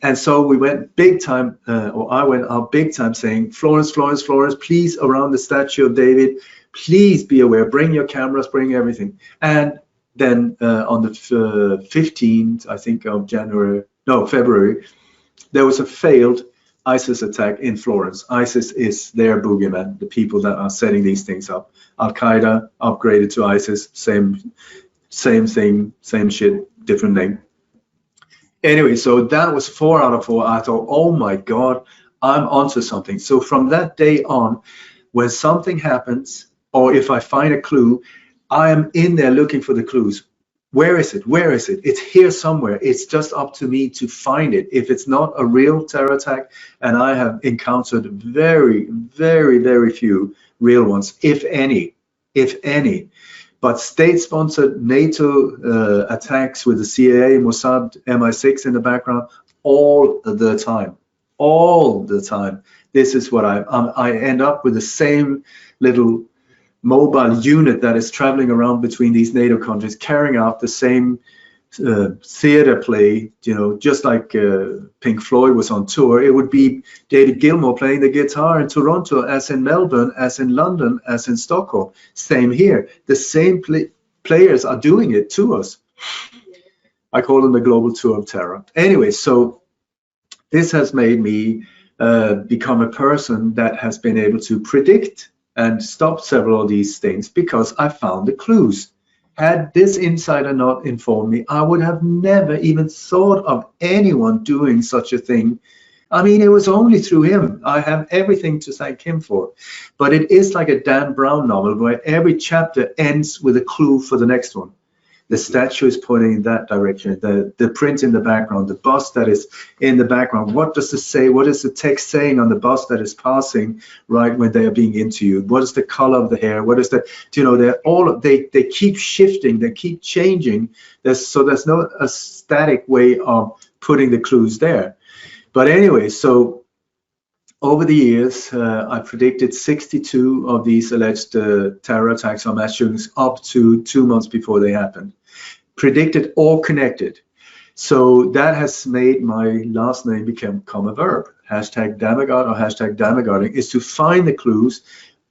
And so we went big time, or I went out big time saying, Florence, please, around the statue of David, please be aware, bring your cameras, bring everything. And then on the 15th, I think of February, there was a failed ISIS attack in Florence. ISIS is their boogeyman, the people that are setting these things up. Al-Qaeda upgraded to ISIS, same thing, same shit, different name. Anyway, so that was 4 out of 4. I thought, oh my God, I'm onto something. So from that day on, when something happens, or if I find a clue, I am in there looking for the clues. Where is it? Where is it? It's here somewhere. It's just up to me to find it. If it's not a real terror attack, and I have encountered very, very, very few real ones, if any, but state-sponsored NATO attacks with the CIA, Mossad, MI6 in the background, all the time, all the time. This is what I end up with the same little mobile unit that is traveling around between these NATO countries, carrying out the same theater play, you know, just like Pink Floyd was on tour. It would be David Gilmour playing the guitar in Toronto, as in Melbourne, as in London, as in Stockholm. Same here. The same players are doing it to us. I call them the global tour of terror. Anyway, so this has made me become a person that has been able to predict and stop several of these things, because I found the clues. Had this insider not informed me, I would have never even thought of anyone doing such a thing. I mean, it was only through him. I have everything to thank him for. But it is like a Dan Brown novel where every chapter ends with a clue for the next one. The statue is pointing in that direction, the print in the background, the bus that is in the background. What does it say? What is the text saying on the bus that is passing right when they are being interviewed? What is the color of the hair? What is the, you know, they keep shifting, they keep changing. So there's no a static way of putting the clues there. But anyway, so over the years, I predicted 62 of these alleged terror attacks or mass shootings up to 2 months before they happened. Predicted or connected. So that has made my last name become a verb. Hashtag Damagard or hashtag Damagarding is to find the clues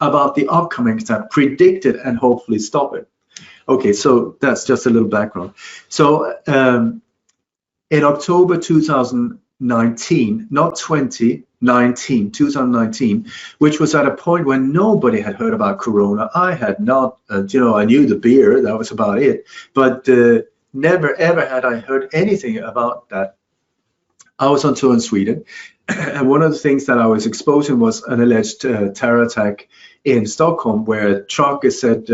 about the upcoming attack, predict it, and hopefully stop it. Okay, so that's just a little background. So in October 2019, not 2019, 2019, which was at a point when nobody had heard about Corona. I had not, you know, I knew the beer, that was about it, but never ever had I heard anything about that. I was on tour in Sweden, and one of the things that I was exposing was an alleged terror attack in Stockholm, where a truck is said,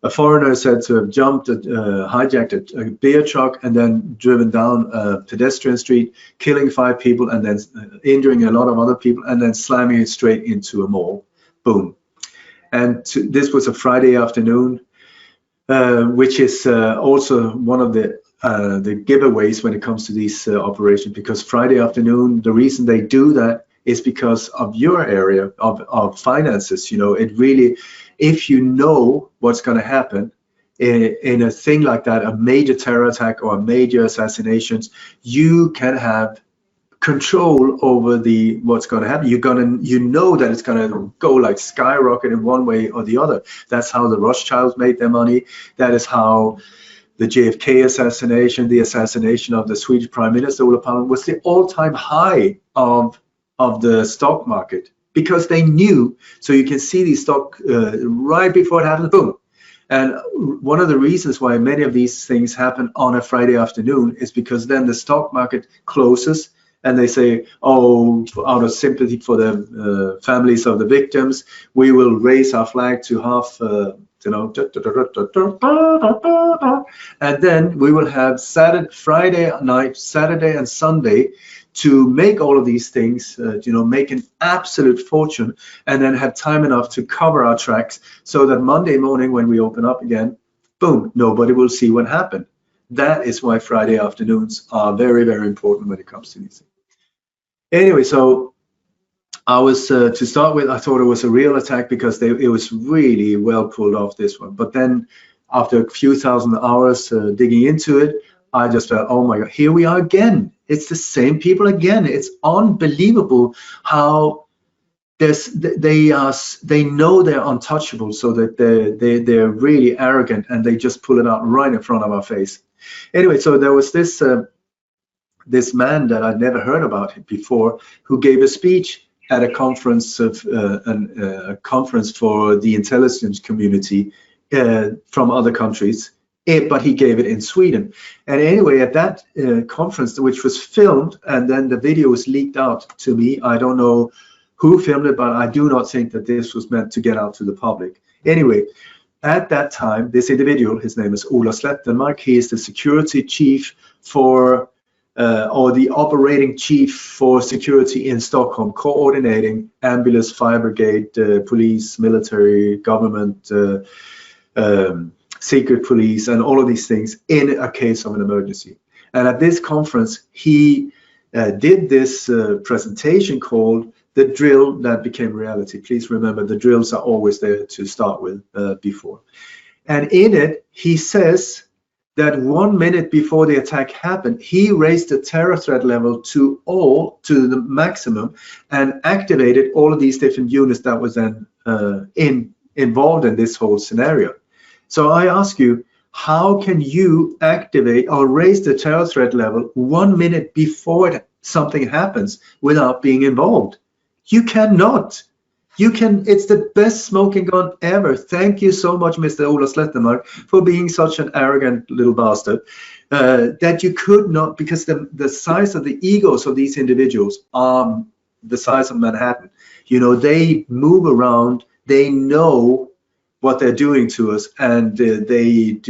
a foreigner is said to have jumped, hijacked a beer truck and then driven down a pedestrian street, killing 5 people and then injuring a lot of other people, and then slamming it straight into a mall. Boom. And this was a Friday afternoon, which is also one of the giveaways when it comes to these operations, because Friday afternoon, the reason they do that is because of your area of finances. You know, it really, if you know what's going to happen in a thing like that, a major terror attack or a major assassinations, you can have control over what's going to happen. You know that it's going to go like skyrocket in one way or the other. That's how the Rothschilds made their money. That is how the JFK assassination, the assassination of the Swedish Prime Minister Olof Palme, was the all-time high of the stock market, because they knew. So you can see the stock right before it happened, boom. And one of the reasons why many of these things happen on a Friday afternoon is because then the stock market closes, and they say, oh, out of sympathy for the families of the victims, we will raise our flag to half, you know, and then we will have Friday night, Saturday and Sunday to make all of these things, you know, make an absolute fortune, and then have time enough to cover our tracks so that Monday morning when we open up again, boom, nobody will see what happened. That is why Friday afternoons are very, very important when it comes to these things. Anyway, so I was, to start with, I thought it was a real attack because it was really well pulled off, this one. But then after a few thousand hours digging into it, I just felt, oh my God, here we are again. It's the same people again. It's unbelievable how they know they're untouchable, so that they're really arrogant, and they just pull it out right in front of our face. Anyway, so there was this this man that I'd never heard about before, who gave a speech at a conference a conference for the intelligence community from other countries. But he gave it in Sweden. And anyway, at that conference, which was filmed, and then the video was leaked out to me. I don't know who filmed it, but I do not think that this was meant to get out to the public. Anyway, at that time, this individual, his name is Ola Slettenmark, he is the security chief for, or the operating chief for security in Stockholm, coordinating ambulance, fire brigade, police, military, government, secret police, and all of these things in a case of an emergency. And at this conference, he did this presentation called The Drill That Became Reality. Please remember, the drills are always there to start with before. And in it, he says that 1 minute before the attack happened, he raised the terror threat level to the maximum and activated all of these different units that was then involved in this whole scenario. So I ask you, how can you activate or raise the terror threat level 1 minute before something happens without being involved? You cannot. You can. It's the best smoking gun ever. Thank you so much, Mr. Ola Slettenmark, for being such an arrogant little bastard that you could not, because the size of the egos of these individuals are the size of Manhattan. You know, they move around. They know what they're doing to us, and they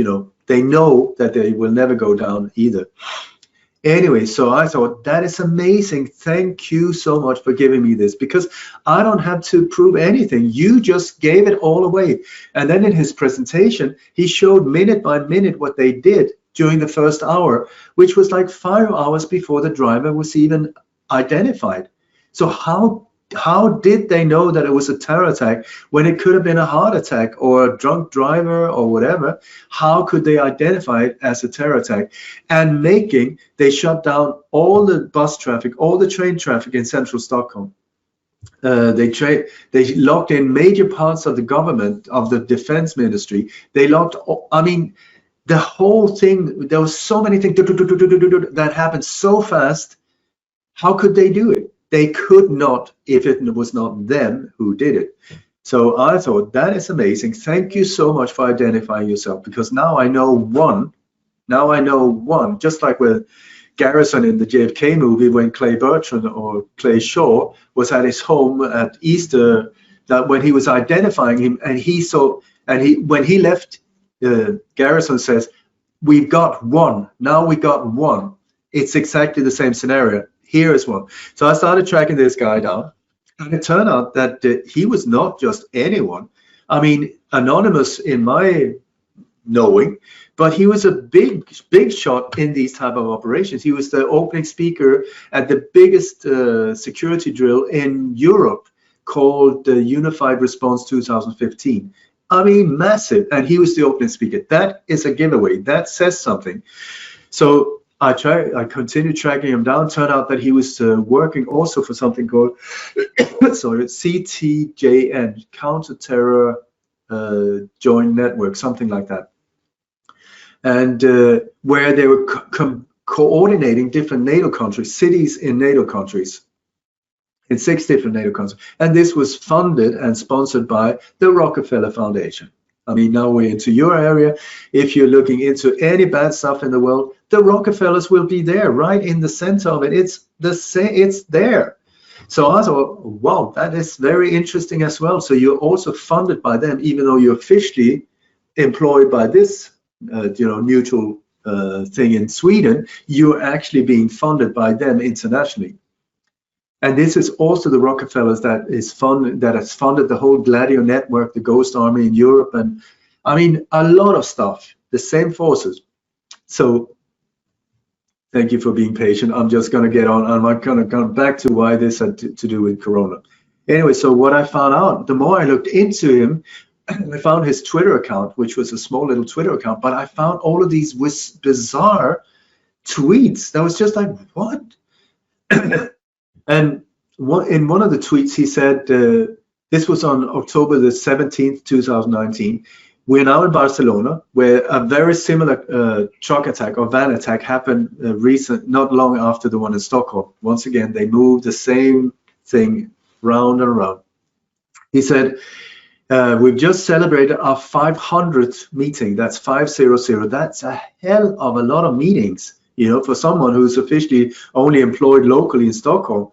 know that they will never go down either. Anyway, so I thought, that is amazing. Thank you so much for giving me this, because I don't have to prove anything. You just gave it all away. And then in his presentation, he showed minute by minute what they did during the first hour, which was like 5 hours before the driver was even identified. So how did they know that it was a terror attack when it could have been a heart attack or a drunk driver or whatever? How could they identify it as a terror attack? And they shut down all the bus traffic, all the train traffic in central Stockholm. They locked in major parts of the government, of the defense ministry. They locked, I mean, the whole thing, there was so many things that happened so fast. How could they do it? They could not if it was not them who did it. So I thought, that is amazing. Thank you so much for identifying yourself, because now I know one. Now I know one. Just like with Garrison in the JFK movie, when Clay Bertrand or Clay Shaw was at his home at Easter, that when he was identifying him, and when he left, Garrison says, "We've got one. Now we got one." It's exactly the same scenario. Here is one. So I started tracking this guy down, and it turned out that he was not just anyone. I mean, anonymous in my knowing, but he was a big shot in these type of operations. He was the opening speaker at the biggest security drill in Europe, called the Unified Response 2015. I mean, massive. And he was the opening speaker. That is a giveaway. That says something. So I continued tracking him down. Turned out that he was working also for something called CTJN, Counter-Terror Joint Network, something like that. And where they were coordinating different NATO countries, cities in NATO countries, in 6 different NATO countries. And this was funded and sponsored by the Rockefeller Foundation. I mean, now we're into your area. If you're looking into any bad stuff in the world, the Rockefellers will be there, right in the center of it. It's there. So I thought, wow, that is very interesting as well. So you're also funded by them, even though you're officially employed by this, neutral thing in Sweden. You're actually being funded by them internationally. And this is also the Rockefellers that has funded the whole Gladio network, the Ghost Army in Europe, and I mean a lot of stuff. The same forces. So thank you for being patient. I'm just going to get on. I'm not going to come back to why this had to do with Corona. Anyway, so what I found out, the more I looked into him, I found his Twitter account, which was a small little Twitter account, but I found all of these bizarre tweets that was just like, what? And in one of the tweets, he said, this was on October the 17th, 2019. We're now in Barcelona, where a very similar truck attack or van attack happened not long after the one in Stockholm. Once again, they moved the same thing round and round. He said, we've just celebrated our 500th meeting. That's 500. That's a hell of a lot of meetings, for someone who's officially only employed locally in Stockholm.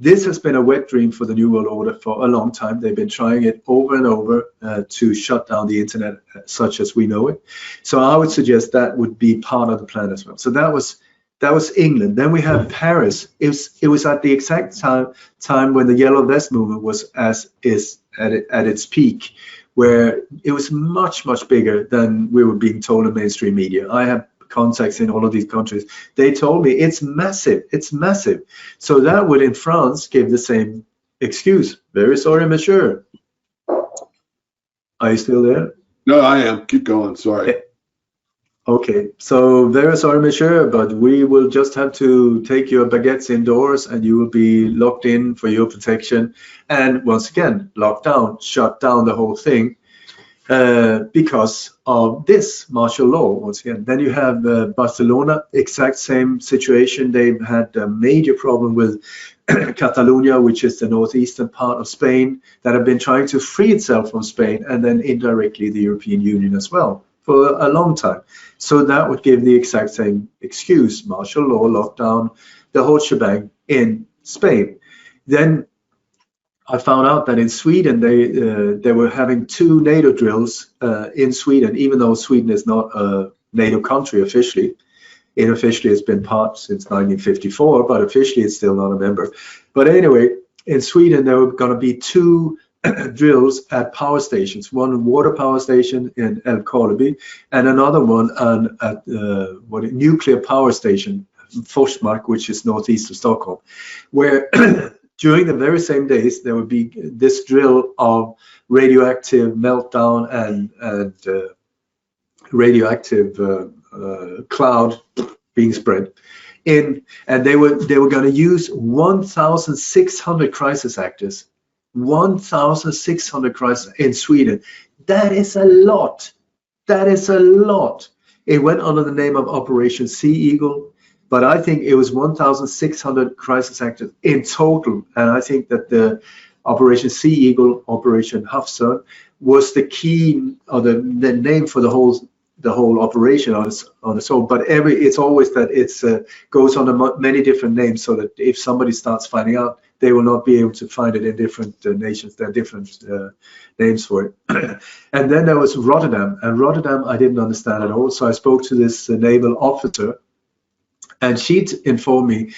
This has been a wet dream for the New World Order for a long time. They've been trying it over and over to shut down the internet such as we know it. So I would suggest that would be part of the plan as well. So that was England. Then we have Paris. It was at the exact time when the Yellow Vest movement was at its peak, where it was much bigger than we were being told in mainstream media. I have contacts in all of these countries. They told me it's massive. It's massive. So that would in France give the same excuse. Very sorry, monsieur. Are you still there? No, I am. Keep going. Sorry. Okay, so very sorry, monsieur, but we will just have to take your baguettes indoors and you will be locked in for your protection. And once again, locked down, shut down the whole thing because of this martial law, once again. Then you have Barcelona, exact same situation. They've had a major problem with Catalonia, which is the northeastern part of Spain, that have been trying to free itself from Spain and then indirectly the European Union as well for a long time. So that would give the exact same excuse, martial law, lockdown, the whole shebang in Spain. Then I found out that in Sweden, they were having 2 NATO drills in Sweden, even though Sweden is not a NATO country officially. Unofficially, it's been part since 1954, but officially it's still not a member. But anyway, in Sweden, there were going to be 2 drills at power stations, one water power station in Älvkarleby and another one at nuclear power station, Forsmark, which is northeast of Stockholm, where during the very same days there would be this drill of radioactive meltdown and radioactive cloud being spread in, and they were going to use 1,600 crisis actors. 1,600 crisis in Sweden. That is a lot. That is a lot. It went under the name of Operation Sea Eagle, but I think it was 1,600 crisis actors in total. And I think that the Operation Sea Eagle, Operation Havsörn, was the key or the name for the whole operation on its own. But it's always that it's goes under many different names, so that if somebody starts finding out, they will not be able to find it in different nations. There are different names for it. And then there was Rotterdam, and Rotterdam I didn't understand at all. So I spoke to this naval officer, and she informed me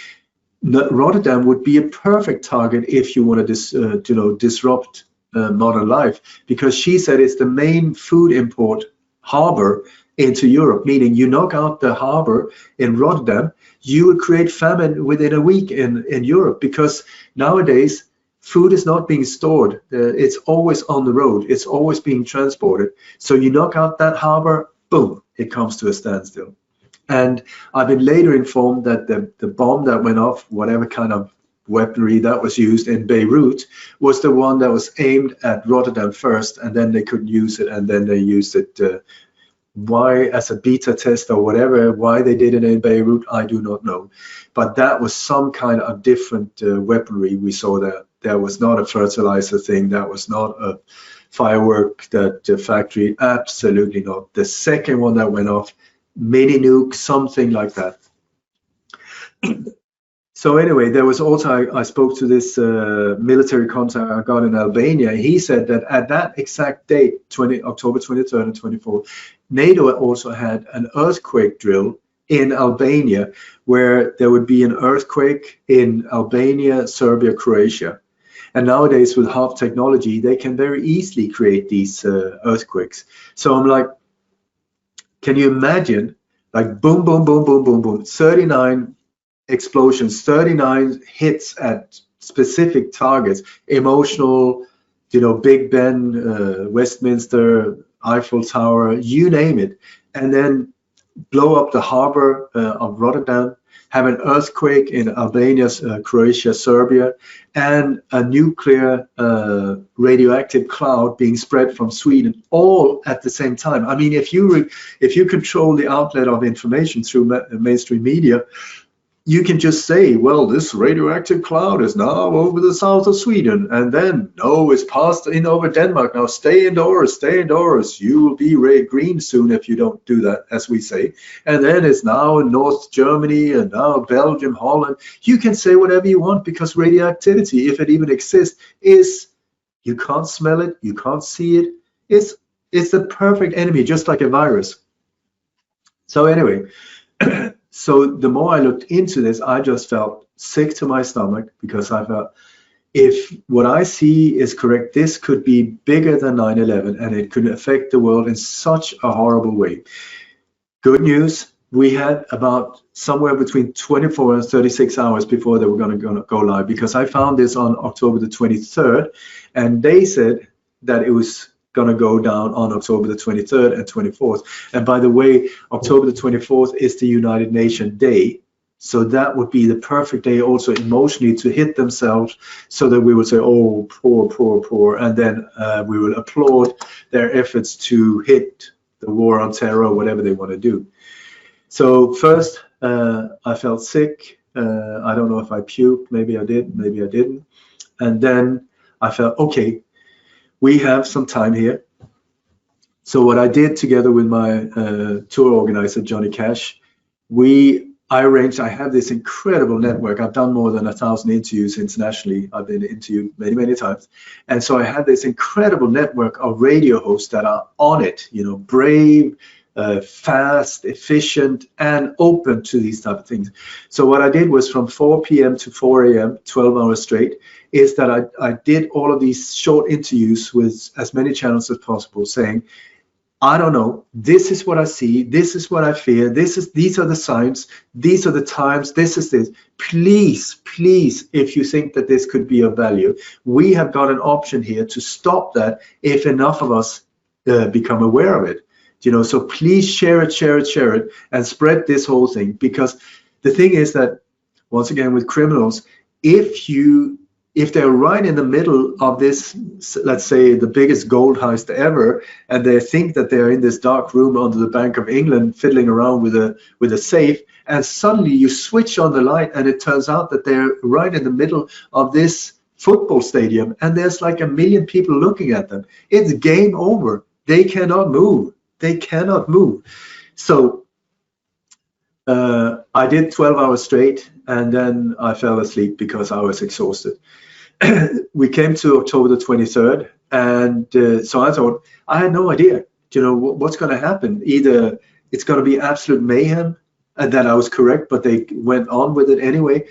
that Rotterdam would be a perfect target if you want to disrupt modern life, because she said it's the main food import harbor into Europe, meaning you knock out the harbor in Rotterdam, you would create famine within a week in Europe, because nowadays food is not being stored. It's always on the road. It's always being transported. So you knock out that harbor, boom, it comes to a standstill. And I've been later informed that the bomb that went off, whatever kind of weaponry that was used in Beirut, was the one that was aimed at Rotterdam first, and then they couldn't use it, and then they used it why as a beta test or whatever. Why they did it in Beirut, I do not know, but that was some kind of different weaponry we saw there. That was not a fertilizer thing, that was not a firework, that factory, absolutely not. The second one that went off, mini nuke, something like that. So anyway, there was also, I spoke to this military contact I got in Albania. He said that at that exact date, October 23rd and 24th, NATO also had an earthquake drill in Albania, where there would be an earthquake in Albania, Serbia, Croatia. And nowadays with HAARP technology, they can very easily create these earthquakes. So I'm like, can you imagine, like boom, boom, boom, boom, boom, boom, 39 explosions, 39 hits at specific targets, emotional, Big Ben, Westminster, Eiffel Tower, you name it, and then blow up the harbor of Rotterdam, have an earthquake in Albania, Croatia, Serbia, and a nuclear radioactive cloud being spread from Sweden, all at the same time. I mean, if you control the outlet of information through mainstream media, you can just say, well, this radioactive cloud is now over the south of Sweden, and then, no, it's passed in over Denmark. Now stay indoors, stay indoors. You will be red green soon if you don't do that, as we say. And then it's now in North Germany and now Belgium, Holland. You can say whatever you want, because radioactivity, if it even exists, is, you can't smell it, you can't see it. It's the perfect enemy, just like a virus. So anyway, so the more I looked into this, I just felt sick to my stomach, because I felt, if what I see is correct, this could be bigger than 9/11, and it could affect the world in such a horrible way. Good news, we had about somewhere between 24 and 36 hours before they were going to go live, because I found this on October the 23rd, and they said that it was going to go down on October the 23rd and 24th. And by the way, October the 24th is the United Nations Day. So that would be the perfect day also emotionally to hit themselves, so that we would say, oh, poor, poor, poor. And then we will applaud their efforts to hit the war on terror, or whatever they want to do. So first, I felt sick. I don't know if I puked. Maybe I did, maybe I didn't. And then I felt, okay, we have some time here. So what I did together with my tour organizer, Johnny Cash, I arranged, I have this incredible network. I've done more than 1,000 interviews internationally. I've been interviewed many, many times. And so I had this incredible network of radio hosts that are on it, you know, brave, fast, efficient, and open to these type of things. So what I did was, from 4 p.m. to 4 a.m., 12 hours straight, is that I did all of these short interviews with as many channels as possible, saying, I don't know, this is what I see, this is what I fear, these are the signs, these are the times, this is this. Please, please, if you think that this could be of value, we have got an option here to stop that if enough of us become aware of it. You know, so please share it, share it, share it, and spread this whole thing. Because the thing is that, once again, with criminals, if they're right in the middle of this, let's say the biggest gold heist ever, and they think that they're in this dark room under the Bank of England fiddling around with a safe, and suddenly you switch on the light and it turns out that they're right in the middle of this football stadium and there's like 1 million people looking at them, it's game over. They cannot move. They cannot move. So I did 12 hours straight, and then I fell asleep because I was exhausted. We came to October the 23rd, and so I thought, I had no idea, you know, what's going to happen. Either it's going to be absolute mayhem, and that I was correct, but they went on with it anyway.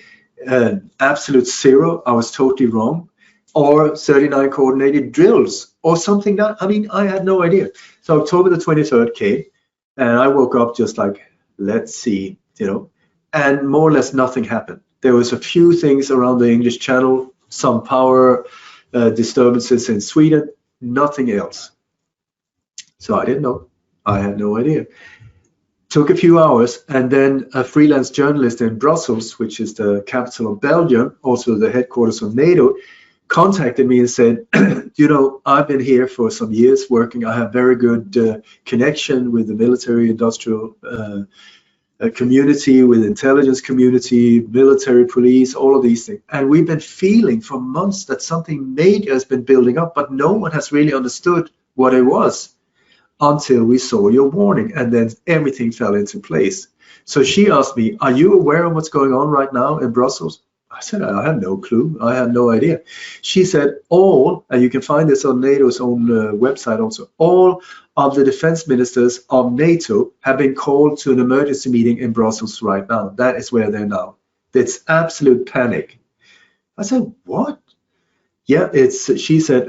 Absolute zero, I was totally wrong. Or 39 coordinated drills, or something that, I mean, I had no idea. So October the 23rd came, and I woke up just like, let's see, you know, and more or less nothing happened. There was a few things around the English Channel, some power disturbances in Sweden, nothing else. So I didn't know. I had no idea. Took a few hours, and then a freelance journalist in Brussels, which is the capital of Belgium, also the headquarters of NATO, contacted me and said, you know, I've been here for some years working. I have very good connection with the military industrial community, with intelligence community, military police, all of these things. And we've been feeling for months that something major has been building up, but no one has really understood what it was until we saw your warning, and then everything fell into place. So she asked me, are you aware of what's going on right now in Brussels? I said, I have no clue. I had no idea. She said, and you can find this on NATO's own website also, all of the defense ministers of NATO have been called to an emergency meeting in Brussels right now. That is where they're now. It's absolute panic. I said, what? Yeah, she said,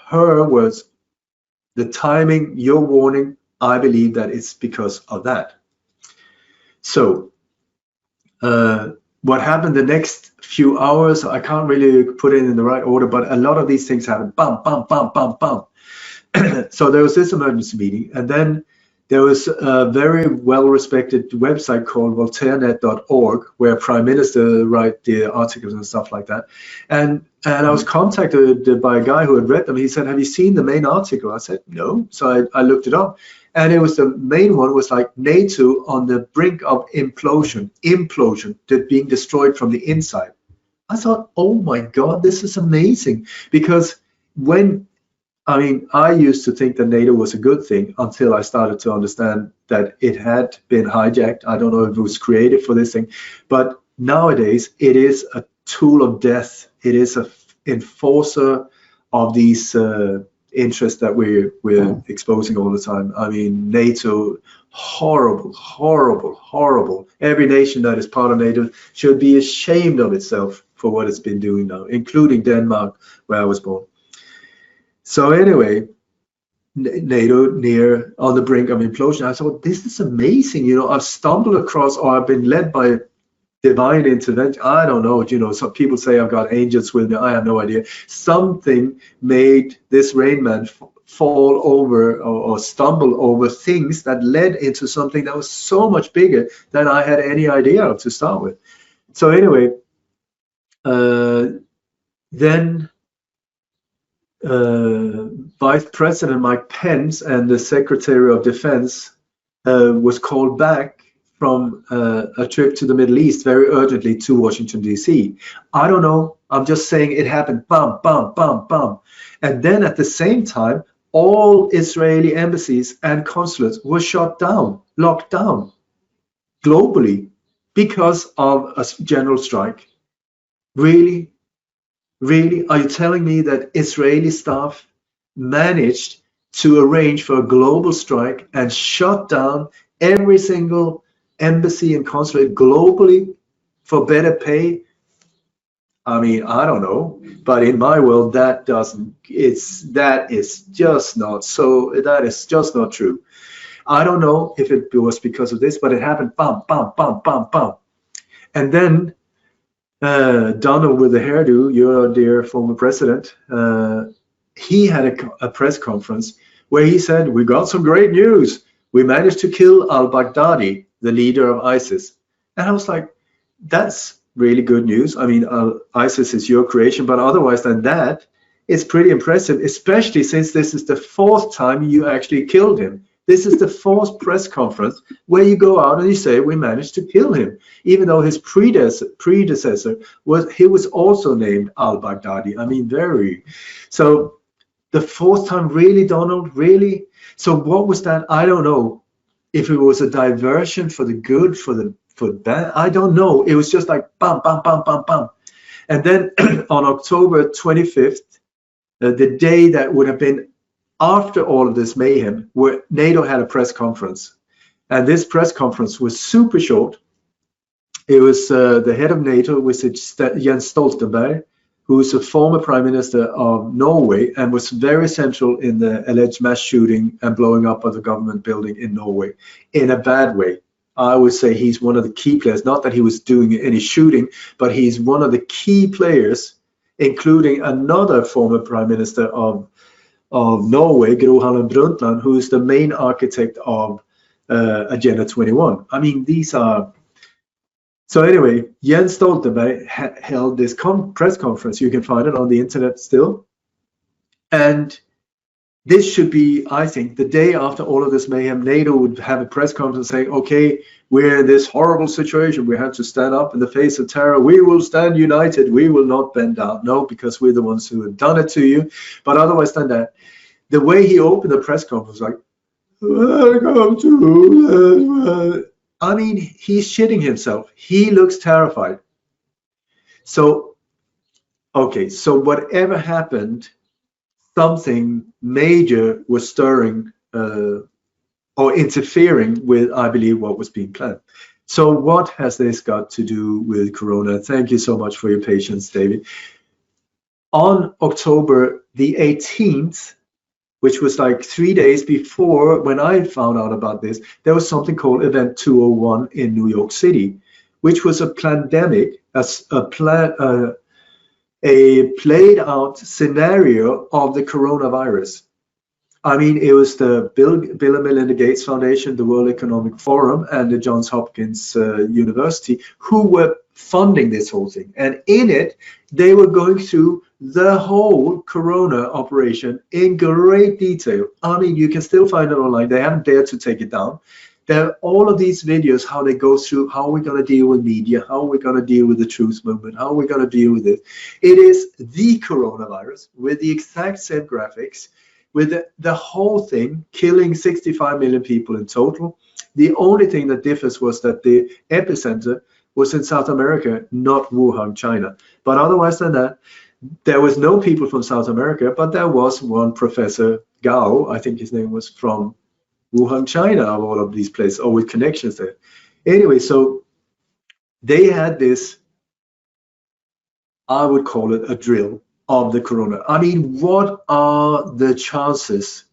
her words, the timing, your warning, I believe that it's because of that. So, what happened the next few hours, I can't really put it in the right order, but a lot of these things happened. Bam, bam, bam, bam, bam. So there was this emergency meeting, and then there was a very well-respected website called voltairenet.org, where Prime Minister write the articles and stuff like that. And I was contacted by a guy who had read them. He said, have you seen the main article? I said, no. So I looked it up. And it was the main one was like NATO on the brink of implosion, being destroyed from the inside. I thought, oh my God, this is amazing. Because I used to think that NATO was a good thing until I started to understand that it had been hijacked. I don't know if it was created for this thing, but nowadays it is a tool of death. It is an enforcer of these interests that we're exposing all the time. I mean, NATO, horrible, horrible, horrible. Every nation that is part of NATO should be ashamed of itself for what it's been doing now, including Denmark, where I was born. So anyway, NATO near on the brink of implosion. I thought, this is amazing. You know, I've stumbled across, or I've been led by divine intervention. I don't know. You know, some people say I've got angels with me. I have no idea. Something made this Rain Man fall over or stumble over things that led into something that was so much bigger than I had any idea of to start with. So anyway, then Vice President Mike Pence and the Secretary of Defense was called back from a trip to the Middle East very urgently to Washington, D.C. I don't know. I'm just saying it happened. Bam, bam, bam, bam. And then at the same time, all Israeli embassies and consulates were shut down, locked down globally because of a general strike. Really? Really? Are you telling me that Israeli staff managed to arrange for a global strike and shut down every single embassy and consulate globally for better pay? I mean, I don't know, but in my world, that is just not true. I don't know if it was because of this, but it happened, bam, bam, bam, bam, bam. And then Donald with the hairdo, your dear former president, he had a press conference where he said, we got some great news. We managed to kill al-Baghdadi, the leader of ISIS. And I was like, that's really good news. I mean, ISIS is your creation, but otherwise than that, it's pretty impressive, especially since this is the fourth time you actually killed him. This is the fourth press conference where you go out and you say, we managed to kill him, even though his predecessor was also named al-Baghdadi. I mean, so the fourth time, really, Donald, really? So what was that? I don't know if it was a diversion for the good, for the bad. I don't know. It was just like bam, bam, bam, bam, bam. And then on October 25th, the day that would have been after all of this mayhem, where NATO had a press conference. And this press conference was super short. It was the head of NATO, was Jens Stoltenberg, who is a former prime minister of Norway and was very central in the alleged mass shooting and blowing up of the government building in Norway in a bad way. I would say he's one of the key players, not that he was doing any shooting, but he's one of the key players, including another former prime minister of Norway, Gro Harlem Brundtland, who is the main architect of Agenda 21. I mean, these are... So anyway, Jens Stoltenberg held this press conference. You can find it on the internet still. And this should be, I think, the day after all of this mayhem, NATO would have a press conference saying, okay, we're in this horrible situation. We have to stand up in the face of terror. We will stand united. We will not bend down. No, because we're the ones who have done it to you. But otherwise than that, the way he opened the press conference, like, welcome to... I mean, he's shitting himself. He looks terrified. So, okay, so whatever happened, something major was stirring or interfering with, I believe, what was being planned. So what has this got to do with Corona? Thank you so much for your patience, David. On October the 18th, which was like 3 days before when I found out about this, there was something called Event 201 in New York City, which was a pandemic, a played out scenario of the coronavirus. I mean, it was the Bill and Melinda Gates Foundation, the World Economic Forum, and the Johns Hopkins University who were funding this whole thing. And in it, they were going through the whole corona operation in great detail. I mean, you can still find it online. They haven't dared to take it down. There are all of these videos, how they go through, how we're going to deal with media, how we're going to deal with the truth movement, how we're going to deal with it. It is the coronavirus with the exact same graphics, with the whole thing, killing 65 million people in total. The only thing that differs was that the epicenter was in South America, not Wuhan, China. But otherwise than that, there was no people from South America, but there was one Professor Gao, I think his name was, from Wuhan, China, of all of these places, or with connections there. Anyway, so they had this, I would call it a drill of the corona. I mean, what are the chances?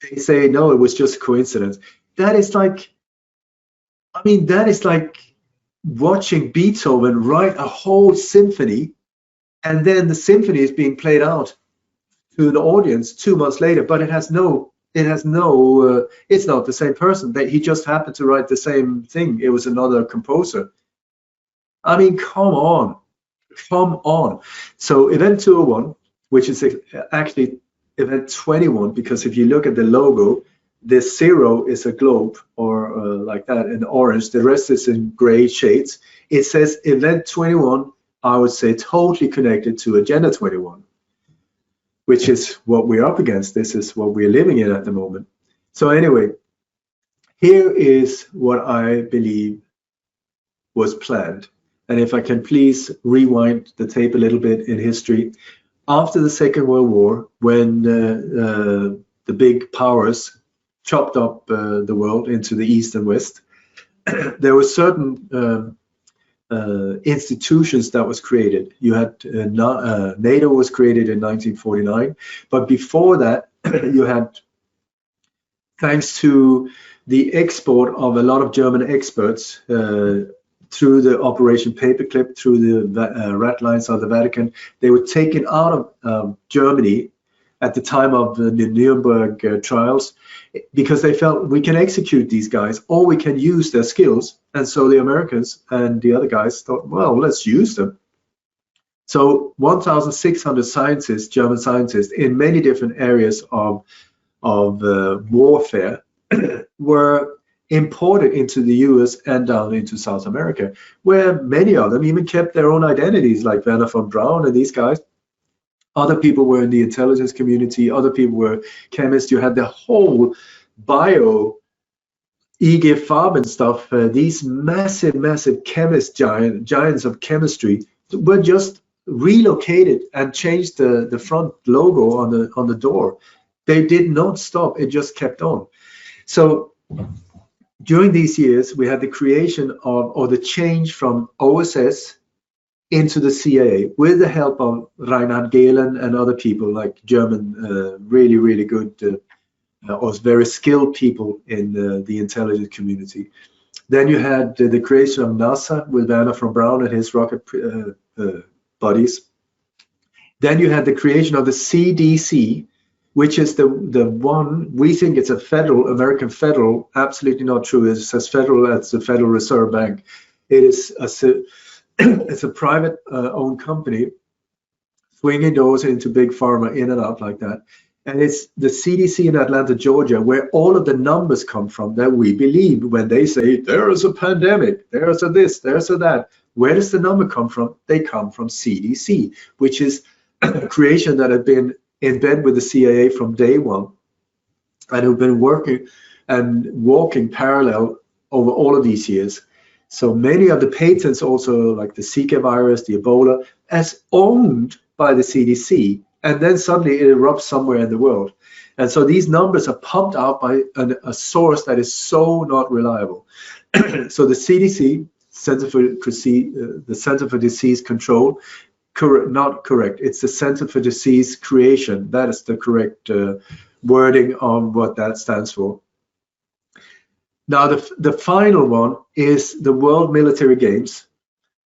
They say, no, it was just a coincidence. That is like, I mean, that is like watching Beethoven write a whole symphony, and then the symphony is being played out to the audience 2 months later, but it's not the same person. That he just happened to write the same thing. It was another composer. I mean, come on. So event 201, which is actually event 21, because if you look at the logo, the 0 is a globe, or like that, in orange. The rest is in gray shades. It says event 21, I would say totally connected to Agenda 21, which is what we're up against. This is what we're living in at the moment. So anyway, here is what I believe was planned. And if I can please rewind the tape a little bit in history. After the Second World War, when the big powers chopped up the world into the East and West, there were certain institutions that was created. You had NATO was created in 1949, but before that, you had, thanks to the export of a lot of German experts through the Operation Paperclip, through the rat lines of the Vatican, they were taken out of Germany at the time of the Nuremberg trials, because they felt we can execute these guys, or we can use their skills. And so the Americans and the other guys thought, well, let's use them. So 1,600 scientists, German scientists, in many different areas of warfare were imported into the US and down into South America, where many of them even kept their own identities, like Werner von Braun and these guys. Other people were in the intelligence community, other people were chemists. You had the whole bio IG Farben stuff. These massive chemist giants of chemistry were just relocated and changed the front logo on the door. They did not stop, it just kept on. So during these years, we had the creation of, or the change from OSS into the CIA, with the help of Reinhard Gehlen and other people, like German, really good, or very skilled people in the intelligence community. Then you had the creation of NASA with Werner von Braun and his rocket buddies. Then you had the creation of the CDC, which is the one, we think it's a federal, American federal, absolutely not true. It's as federal as the Federal Reserve Bank. It is it's a private owned company, swinging doors into big pharma, in and out like that. And it's the CDC in Atlanta, Georgia, where all of the numbers come from that we believe when they say there is a pandemic, there's a this, there's a that. Where does the number come from? They come from CDC, which is a creation that had been in bed with the CIA from day one, and who've been working and walking parallel over all of these years. So many of the patents also, like the Zika virus, the Ebola, as owned by the CDC, and then suddenly it erupts somewhere in the world. And so these numbers are pumped out by a source that is so not reliable. So the CDC, the Center for Disease Control, not correct. It's the Center for Disease Creation. That is the correct wording on what that stands for. Now, the final one is the World Military Games,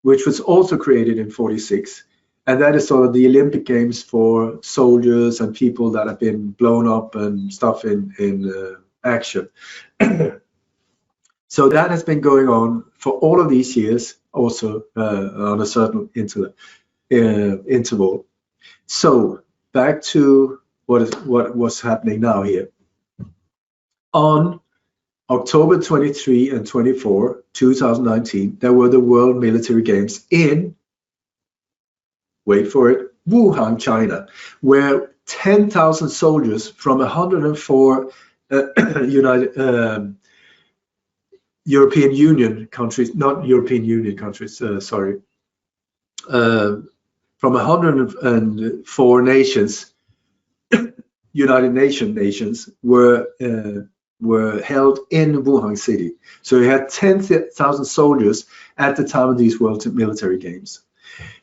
which was also created in '46. And that is sort of the Olympic Games for soldiers and people that have been blown up and stuff in action. So that has been going on for all of these years, also on a certain interval. So back to what was happening now here. On October 23 and 24, 2019, there were the World Military Games in, wait for it, Wuhan, China, where 10,000 soldiers from 104 European Union countries, not European Union countries, sorry, from 104 nations, United nations were held in Wuhan city. So you had 10,000 soldiers at the time of these World Military Games.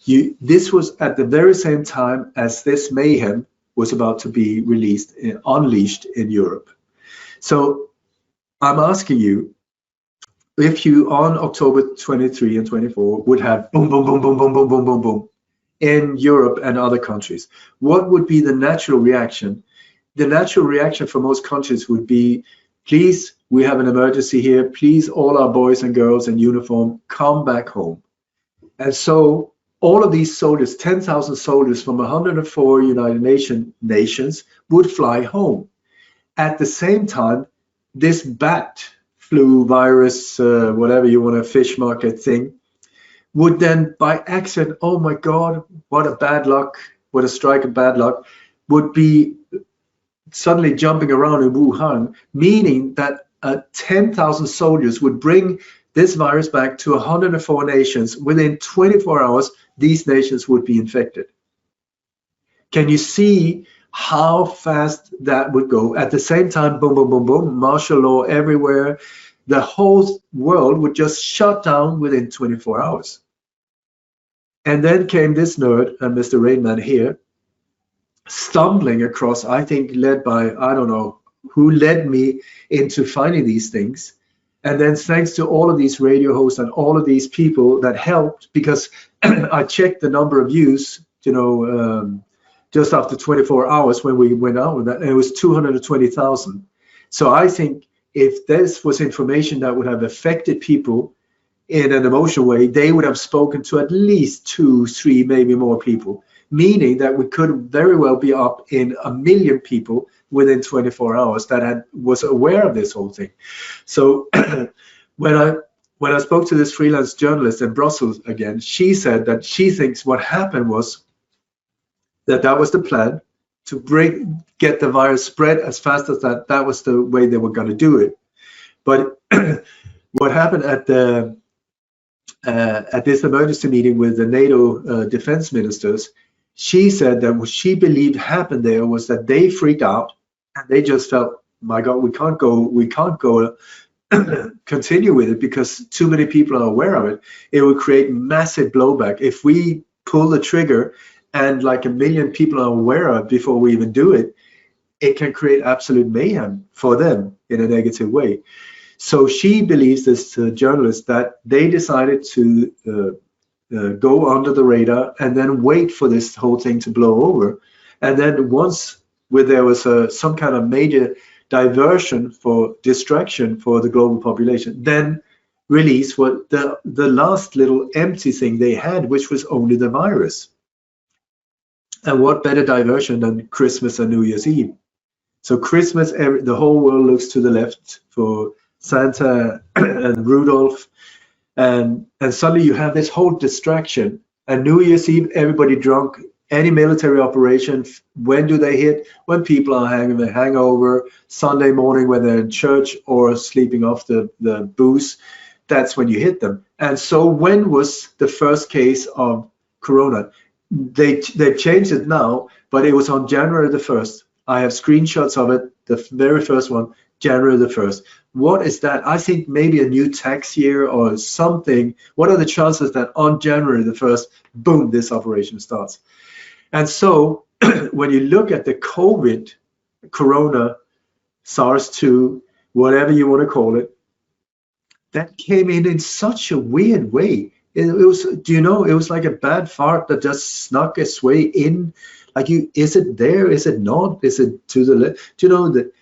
This was at the very same time as this mayhem was about to be unleashed in Europe. So I'm asking you, if you on October 23 and 24 would have boom, boom, boom, boom, boom, boom, boom, boom, boom in Europe and other countries, what would be the natural reaction? The natural reaction for most countries would be, please, we have an emergency here. Please, all our boys and girls in uniform, come back home. And so all of these soldiers, 10,000 soldiers from 104 United nations would fly home. At the same time, this bat flu virus, whatever you want, a fish market thing, would then by accident, oh my God, what a bad luck, what a strike of bad luck, would be suddenly jumping around in Wuhan, meaning that 10,000 soldiers would bring this virus back to 104 nations. Within 24 hours, these nations would be infected. Can you see how fast that would go? At the same time, boom, boom, boom, boom, martial law everywhere. The whole world would just shut down within 24 hours. And then came this nerd, and Mr. Rainman here, stumbling across, I think led by, I don't know who led me into finding these things. And then thanks to all of these radio hosts and all of these people that helped, because I checked the number of views, you know, just after 24 hours when we went out with that, and it was 220,000. So I think if this was information that would have affected people in an emotional way, they would have spoken to at least 2, 3, maybe more people, meaning that we could very well be up in 1 million people within 24 hours that was aware of this whole thing. So when I spoke to this freelance journalist in Brussels again, she said that she thinks what happened was that was the plan, to get the virus spread as fast as that was the way they were going to do it. But what happened at this emergency meeting with the NATO defense ministers, she said that what she believed happened there was that they freaked out and they just felt, my God, we can't go continue with it because too many people are aware of it. It would create massive blowback if we pull the trigger and like 1 million people are aware of it before we even do it. It can create absolute mayhem for them in a negative way. So she believes, this journalist, that they decided to go under the radar and then wait for this whole thing to blow over. And then once there was some kind of major diversion for distraction for the global population, then release what the last little empty thing they had, which was only the virus. And what better diversion than Christmas and New Year's Eve? So Christmas, the whole world looks to the left for Santa and Rudolph, and suddenly you have this whole distraction. And New Year's Eve, everybody drunk. Any military operation, when do they hit? When people are having a hangover. Sunday morning when they're in church or sleeping off the booze, that's when you hit them. And so when was the first case of corona? They've changed it now, but it was on January the 1st. I have screenshots of it, the very first one, January the 1st. What is that? I think maybe a new tax year or something. What are the chances that on January the 1st, boom, this operation starts? And so when you look at the COVID, corona, SARS-2, whatever you want to call it, that came in such a weird way. It was, do you know, it was like a bad fart that just snuck its way in. Like, is it there? Is it not? Is it to the left? Do you know that?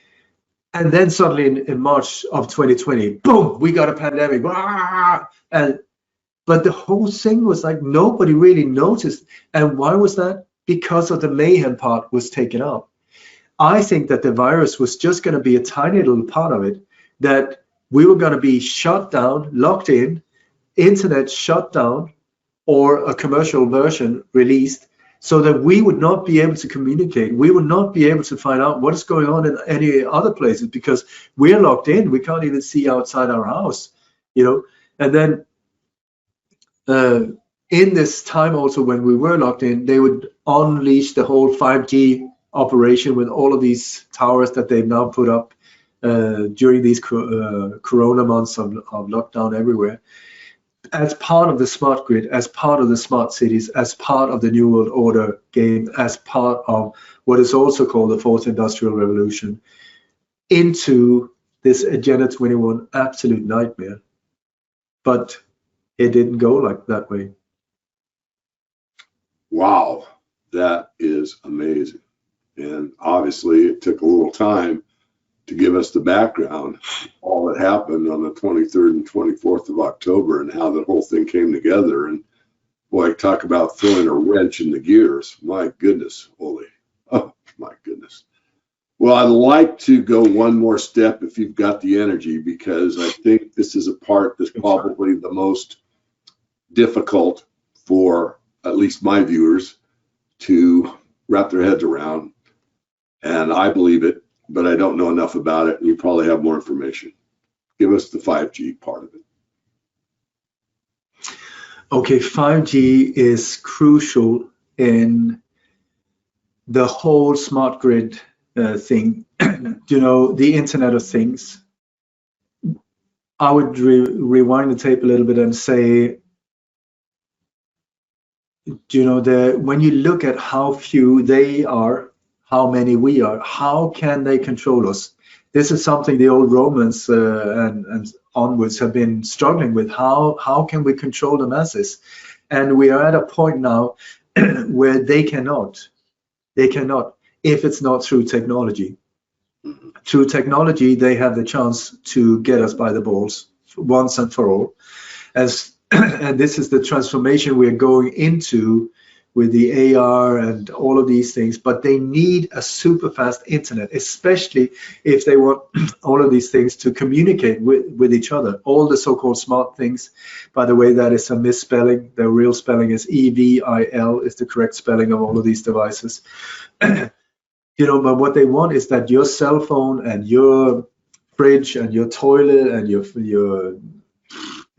And then suddenly in March of 2020, boom, we got a pandemic. But the whole thing was like nobody really noticed. And why was that? because of the mayhem part was taken out. I think that the virus was just going to be a tiny little part of it, that we were going to be shut down, locked in, internet shut down, or a commercial version released, so that we would not be able to communicate. We would not be able to find out what is going on in any other places, because we're locked in. We can't even see outside our house, you know. And then in this time also, when we were locked in, they would unleash the whole 5G operation with all of these towers that they've now put up during these corona months of lockdown everywhere, as part of the smart grid, as part of the smart cities, as part of the New World Order game, as part of what is also called the Fourth Industrial Revolution, into this Agenda 21 absolute nightmare. But it didn't go like that way. Wow, that is amazing. And obviously it took a little time to give us the background, all that happened on the 23rd and 24th of October and how the whole thing came together. And boy, talk about throwing a wrench in the gears. My goodness, Ole. Oh, my goodness. Well, I'd like to go one more step if you've got the energy, because I think this is a part that's probably the most difficult for at least my viewers to wrap their heads around. And I believe it, but I don't know enough about it, and you probably have more information. Give us the 5G part of it. Okay, 5G is crucial in the whole smart grid thing. You know, the Internet of Things. I would rewind the tape a little bit and say, you know, when you look at how few they are, how many we are, how can they control us? This is something the old Romans and onwards have been struggling with. How can we control the masses? And we are at a point now where they cannot, if it's not through technology. Through technology, they have the chance to get us by the balls once and for all. And this is the transformation we're going into with the AR and all of these things, but they need a super fast internet, especially if they want all of these things to communicate with each other. All the so-called smart things, by the way, that is a misspelling. The real spelling is EVIL, is the correct spelling of all of these devices. You know, but what they want is that your cell phone and your fridge and your toilet and your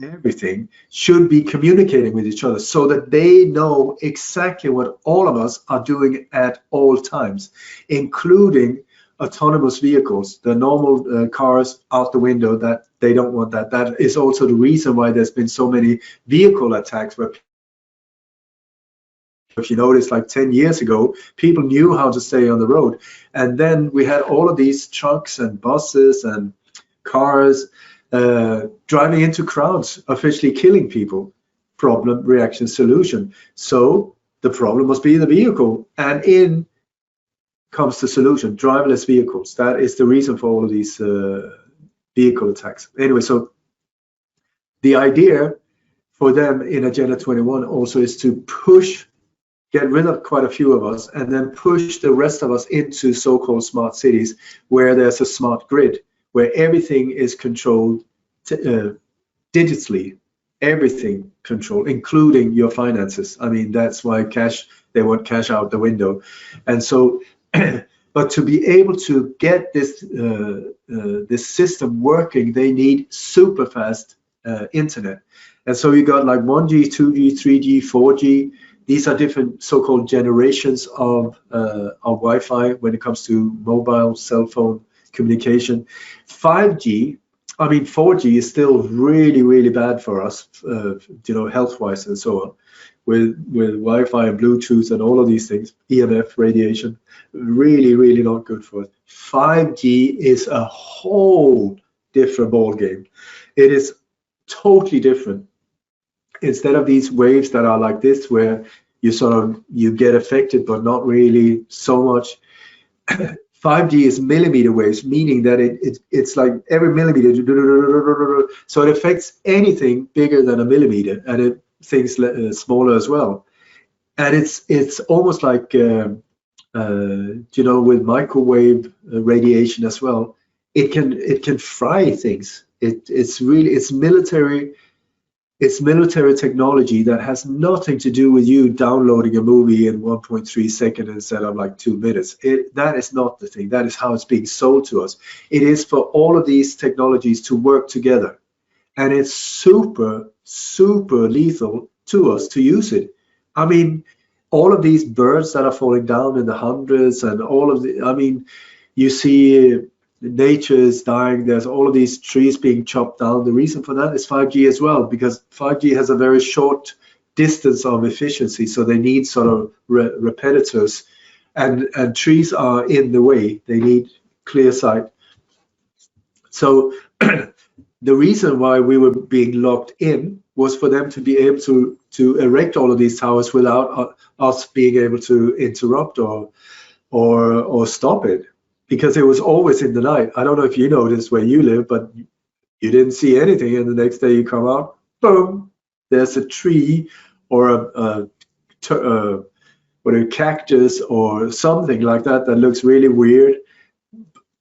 everything should be communicating with each other, so that they know exactly what all of us are doing at all times, including autonomous vehicles, the normal cars out the window. That they don't want that. That is also the reason why there's been so many vehicle attacks, where, if you notice, like 10 years ago, people knew how to stay on the road. And then we had all of these trucks and buses and cars driving into crowds, officially killing people. Problem, reaction, solution. So the problem must be the vehicle, and in comes the solution: driverless vehicles. That is the reason for all of these vehicle attacks. Anyway, so the idea for them in Agenda 21 also is to get rid of quite a few of us, and then push the rest of us into so-called smart cities, where there's a smart grid, where everything is controlled digitally, everything controlled, including your finances. I mean, that's why they want cash out the window. And so, but to be able to get this system working, they need super fast internet. And so you got like 1G, 2G, 3G, 4G. These are different so-called generations of Wi-Fi when it comes to mobile cell phone communication. 5G, I mean 4G is still really, really bad for us, you know, health-wise and so on, with Wi-Fi and Bluetooth and all of these things, EMF radiation, really, really not good for us. 5G is a whole different ball game. It is totally different. Instead of these waves that are like this, where you get affected but not really so much, 5G is millimeter waves, meaning that it's like every millimeter, so it affects anything bigger than a millimeter, and things smaller as well. and it's almost like you know, with microwave radiation as well. It can fry things. It's military. It's military technology that has nothing to do with you downloading a movie in 1.3 seconds instead of like 2 minutes. That is not the thing. That is how it's being sold to us. It is for all of these technologies to work together. And it's super, super lethal to us to use it. I mean, all of these birds that are falling down in the hundreds and all of the, I mean, you see nature is dying. There's all of these trees being chopped down. The reason for that is 5G as well, because 5G has a very short distance of efficiency, so they need sort of repetitors, and trees are in the way. They need clear sight. So the reason why we were being locked in was for them to be able to erect all of these towers without us being able to interrupt or stop it, because it was always in the night. I don't know if you noticed where you live, but you didn't see anything, and the next day you come out, boom, there's a tree or a cactus or something like that that looks really weird.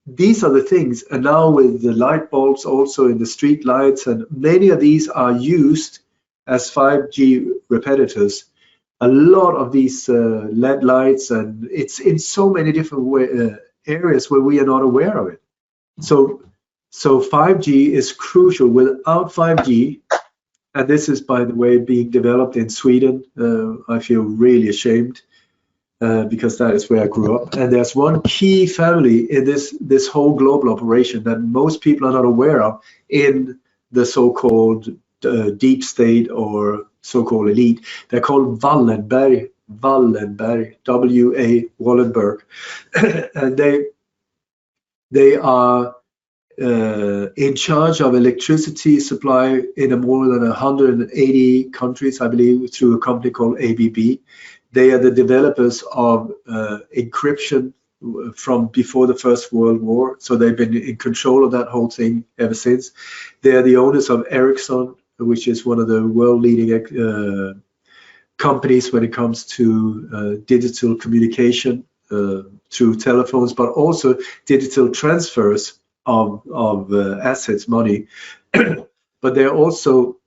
These are the things, and now with the light bulbs also in the street lights, and many of these are used as 5G repetitors. A lot of these LED lights, and it's in so many different areas where we are not aware of it. So 5G is crucial. Without 5G, and this is, by the way, being developed in Sweden, I feel really ashamed because that is where I grew up. And there's one key family in this whole global operation that most people are not aware of in the so-called deep state or so-called elite. They're called Wallenberg, W.A. Wallenberg, and they are in charge of electricity supply in more than 180 countries, I believe, through a company called ABB. They are the developers of encryption from before the First World War, so they've been in control of that whole thing ever since. They are the owners of Ericsson, which is one of the world-leading companies when it comes to digital communication through telephones, but also digital transfers of assets, money. But they're also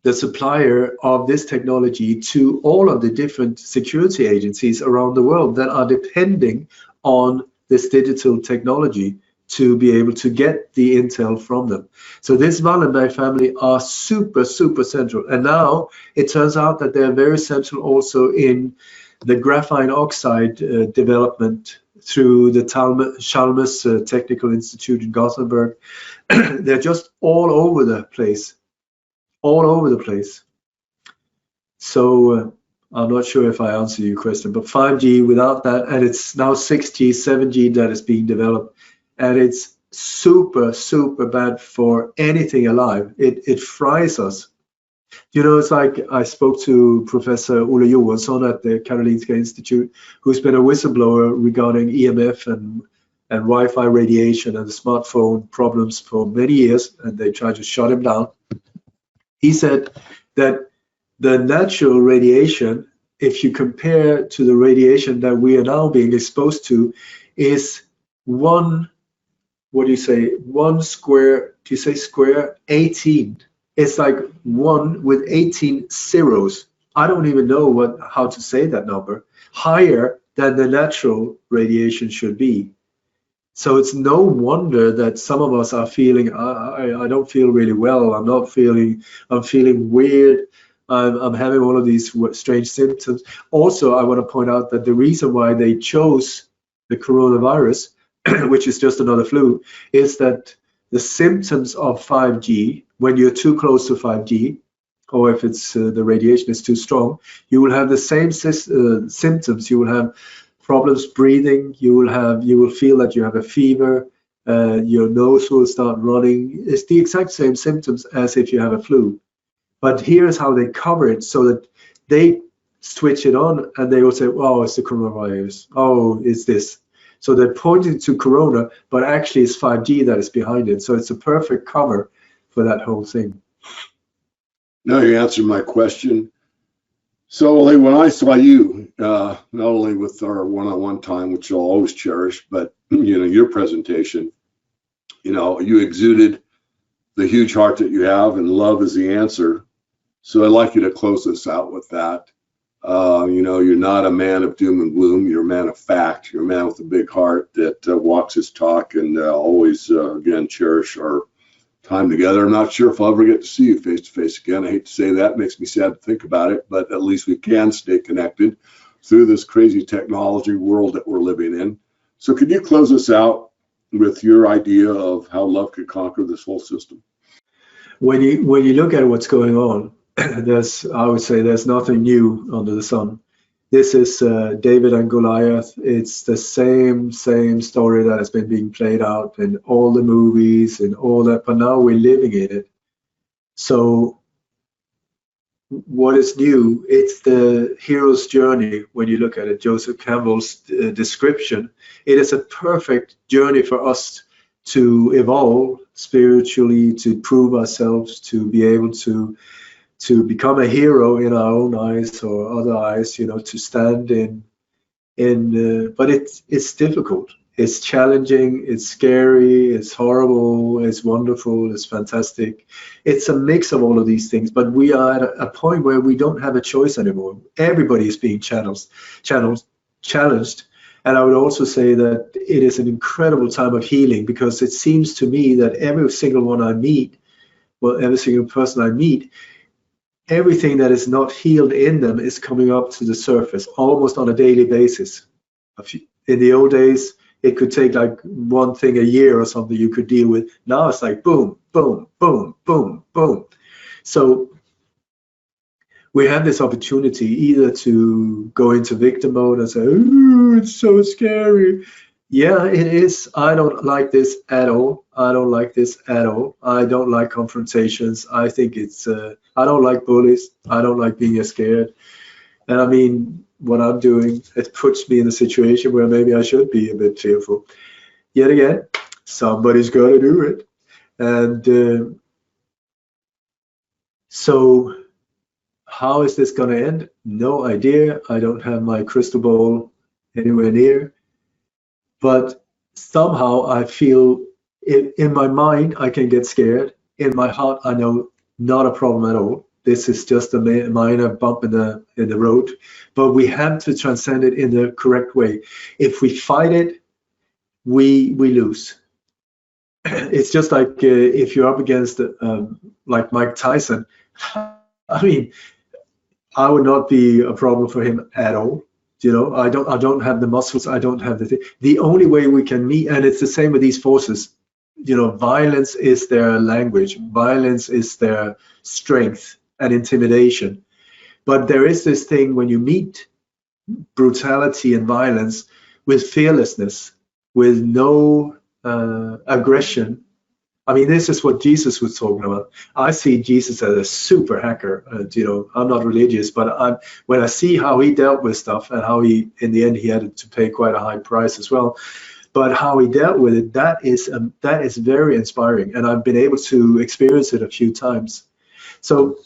the supplier of this technology to all of the different security agencies around the world that are depending on this digital technology to be able to get the intel from them. So this Wallenberg family are super, super central. And now it turns out that they're very central also in the graphene oxide development through the Chalmers Technical Institute in Gothenburg. They're just all over the place, So I'm not sure if I answered your question, but 5G without that, and it's now 6G, 7G that is being developed, and it's super, super bad for anything alive. It fries us. You know, it's like I spoke to Professor Olle Johansson at the Karolinska Institute, who's been a whistleblower regarding EMF and Wi-Fi radiation and the smartphone problems for many years, and they tried to shut him down. He said that the natural radiation, if you compare to the radiation that we are now being exposed to, is one square, 18. It's like 1 with 18 zeros. I don't even know how to say that number. Higher than the natural radiation should be. So it's no wonder that some of us are feeling, I don't feel really well. I'm feeling weird. I'm having all of these strange symptoms. Also, I want to point out that the reason why they chose the coronavirus, which is just another flu, is that the symptoms of 5G, when you're too close to 5G, or if it's the radiation is too strong, you will have the same symptoms. You will have problems breathing. You will feel that you have a fever. Your nose will start running. It's the exact same symptoms as if you have a flu. But here's how they cover it, so that they switch it on and they will say, oh, it's the coronavirus. Oh, it's this. So they're pointing to corona, but actually it's 5G that is behind it. So it's a perfect cover for that whole thing. No, you answered my question. So, Lee, when I saw you, not only with our one-on-one time, which I'll always cherish, but your presentation, you exuded the huge heart that you have, and love is the answer. So, I'd like you to close this out with that. You're not a man of doom and gloom. You're a man of fact. You're a man with a big heart that walks his talk, and always, again, cherish our time together. I'm not sure if I'll ever get to see you face to face again. I hate to say that. It makes me sad to think about it, but at least we can stay connected through this crazy technology world that we're living in. So could you close us out with your idea of how love could conquer this whole system? When you look at what's going on, I would say there's nothing new under the sun. This is David and Goliath. It's the same story that has been being played out in all the movies and all that, but now we're living in it. So what is new? It's the hero's journey. When you look at it, Joseph Campbell's description, it is a perfect journey for us to evolve spiritually, to prove ourselves, to be able to become a hero in our own eyes or other eyes, to stand in but it's difficult, it's challenging, it's scary, it's horrible, it's wonderful, it's fantastic. It's a mix of all of these things, but we are at a point where we don't have a choice anymore. Everybody is being challenged. And I would also say that it is an incredible time of healing, because it seems to me that every single person I meet, everything that is not healed in them is coming up to the surface almost on a daily basis. In the old days, it could take like one thing a year or something you could deal with. Now it's like boom, boom, boom, boom, boom. So we have this opportunity either to go into victim mode and say, "Ooh, it's so scary." Yeah, it is. I don't like this at all. I don't like this at all. I don't like confrontations. I think it's, I don't like bullies. I don't like being scared. And I mean, what I'm doing, it puts me in a situation where maybe I should be a bit fearful. Yet again, somebody's got to do it. And so how is this going to end? No idea. I don't have my crystal ball anywhere near. But somehow I feel in my mind, I can get scared. In my heart, I know not a problem at all. This is just a minor bump in the road. But we have to transcend it in the correct way. If we fight it, we lose. It's just like if you're up against like Mike Tyson. I mean, I would not be a problem for him at all. I don't have the muscles. I don't have the thing. The only way we can meet, and it's the same with these forces. Violence is their language. Violence is their strength and intimidation. But there is this thing when you meet brutality and violence with fearlessness, with no aggression. I mean, this is what Jesus was talking about. I see Jesus as a super hacker. I'm not religious, but when I see how he dealt with stuff and how in the end, he had to pay quite a high price as well. But how he dealt with it, that is very inspiring. And I've been able to experience it a few times. So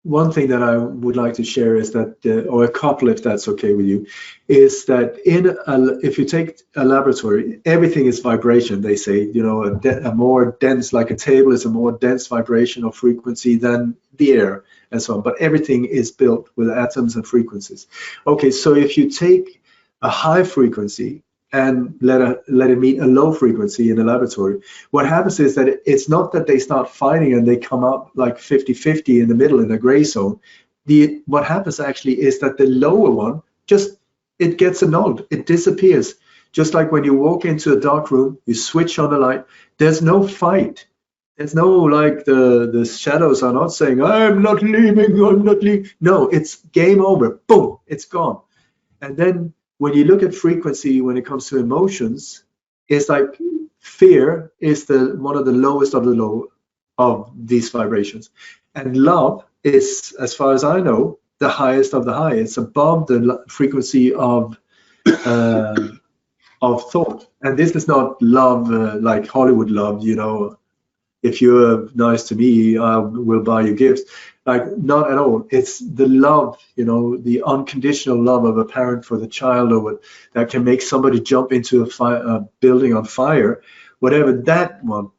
one thing that I would like to share is that, or a couple, if that's okay with you, is that if you take a laboratory, everything is vibration. They say, a more dense, like a table is a more dense vibration or frequency than the air and so on. But everything is built with atoms and frequencies. Okay, so if you take a high frequency and let it meet a low frequency in the laboratory, what happens is that it's not that they start fighting and they come out like 50-50 in the middle in the gray zone. What happens actually is that the lower one it gets annulled, it disappears. Just like when you walk into a dark room, you switch on the light, there's no fight. There's no like the shadows are not saying, I'm not leaving. No, it's game over, boom, it's gone. And then when you look at frequency, when it comes to emotions, it's like fear is one of the lowest of the low of these vibrations. And love is, as far as I know, the highest of the high. It's above the frequency of thought. And this is not love like Hollywood love, if you're nice to me, I will buy you gifts. Like, not at all. It's the love, you know, the unconditional love of a parent for the child, or what, that can make somebody jump into a building on fire, whatever that one.